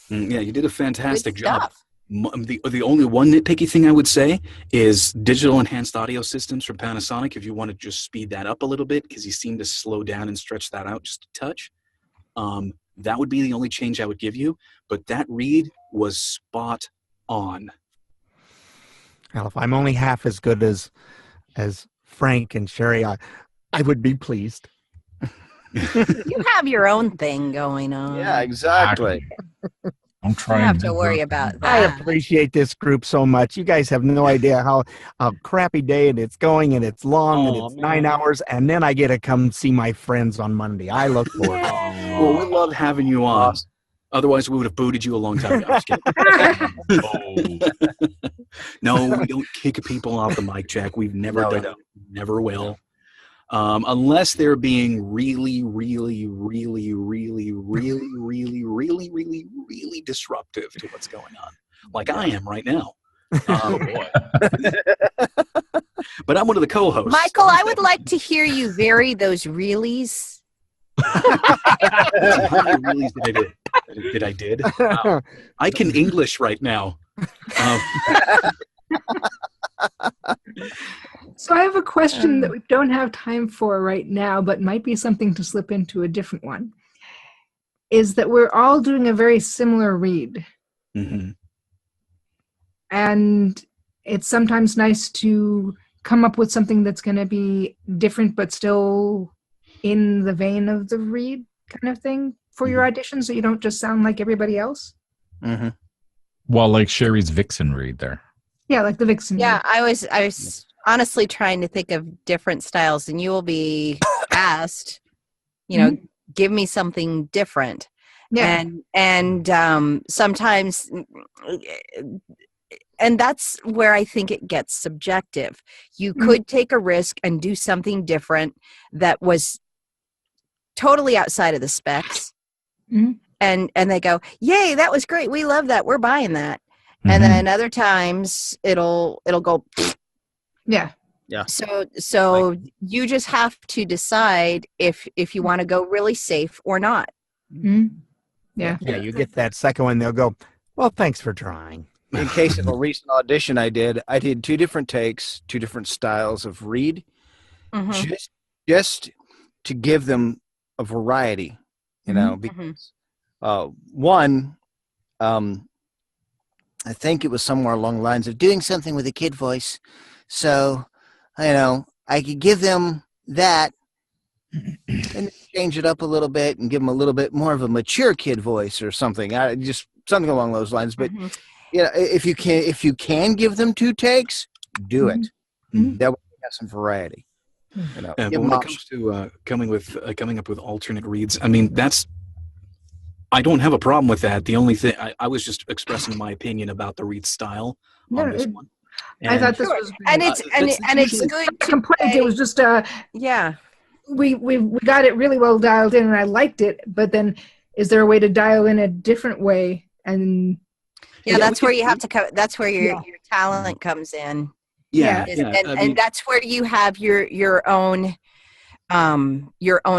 Yeah, you did a fantastic Good job. stuff. The only one nitpicky thing I would say is digital enhanced audio systems from Panasonic. If you want to just speed that up a little bit, because you seem to slow down and stretch that out just a touch, that would be the only change I would give you. But that read was spot on. Well, if I'm only half as good as Frank and Sherry, I would be pleased. You have your own thing going on. Yeah, exactly. I'm You trying don't have to to worry work. about I that. appreciate this group so much. You guys have no idea how crappy day and it's going and it's long and it's 9 hours, and then I get to come see my friends on Monday. I look forward to it. Well, we love having you on. Otherwise, we would have booted you a long time ago. I'm just kidding. No, we don't kick people off the mic check. We've never done it. Never will. Unless they're being really, really, really, really, really, really, really, really, really disruptive to what's going on, like I am right now. Oh boy! But I'm one of the co-hosts. Michael, I would like to hear you vary those reallys. How many realies did I did? Wow. I can English right now. So I have a question that we don't have time for right now, but might be something to slip into a different one. Is that we're all doing a very similar read. Mm-hmm. And it's sometimes nice to come up with something that's going to be different, but still in the vein of the read kind of thing for your audition, so you don't just sound like everybody else. Mm-hmm. Well, like Sherry's Vixen read there. Yeah, like the Vixen. Yeah, read. I was honestly trying to think of different styles, and you will be asked, give me something different. Yeah. And sometimes, and that's where I think it gets subjective. You could take a risk and do something different that was totally outside of the specs. Mm-hmm. And they go, yay, that was great. We love that. We're buying that. And then other times it'll go, yeah. Yeah. So you just have to decide if you want to go really safe or not. Mm-hmm. Yeah. Yeah, you get that second one, they'll go, well, thanks for trying. In case of a recent audition I did 2 different takes, 2 different styles of read, just to give them a variety, because one, I think it was somewhere along the lines of doing something with a kid voice. So, I could give them that and change it up a little bit and give them a little bit more of a mature kid voice or something. Just something along those lines. But if you can give them 2 takes, do it. That way you have some variety. But when it comes to coming up with alternate reads, I mean, I don't have a problem with that. The only thing I was just expressing my opinion about the read style on this one. I thought this was, and it's good to complaint. say, It was just yeah. We got it really well dialed in, and I liked it. But then, is there a way to dial in a different way? And that's where you have to. That's where your talent comes in. Yeah. And, Yeah. and, I and mean, that's where you have your own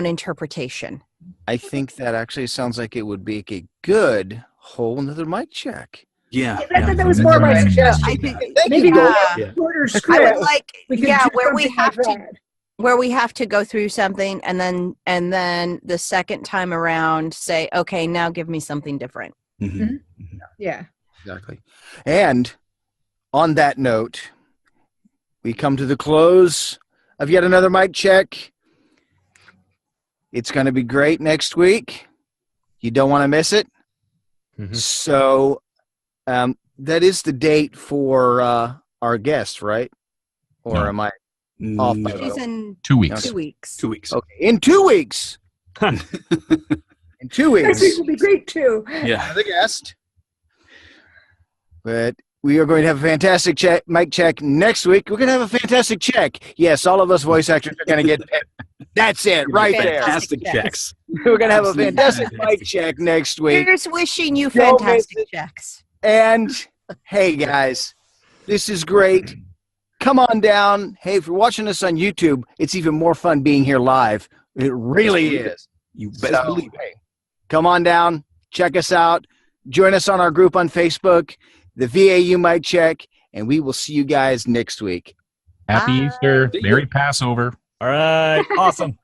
interpretation. I think that actually sounds like it would be a good whole another mic check. yeah. That was more my suggestion. I think Maybe you, a shorter I script. would like, We could yeah, do where we something have like to that. where we have to go through something and then the second time around say, okay, now give me something different. Mhm. Yeah. Exactly. And on that note, we come to the close of yet another mic check. It's going to be great next week. You don't want to miss it. So that is the date for our guest, right? Or No. am I off by No. a She's little? in 2 weeks. 2 weeks. 2 weeks. Okay, in 2 weeks. In 2 Next weeks, week will be great too. Yeah. another guest. But we are going to have a fantastic mic check next week. We're going to have a fantastic check. Yes, all of us voice actors are going to get paid. That's it, right there. Fantastic Fantastic checks. We're going to have a Absolutely fantastic fantastic. mic check next week. Here's wishing you Don't miss fantastic it. checks. And hey, guys, this is great. Come on down. Hey, if you're watching us on YouTube, it's even more fun being here live. It really is. You better So, believe it. hey, come on down. Check us out. Join us on our group on Facebook, the VAU Mic Check, and we will see you guys next week. Happy Bye. Easter. See ya. Merry Passover. All right. Awesome.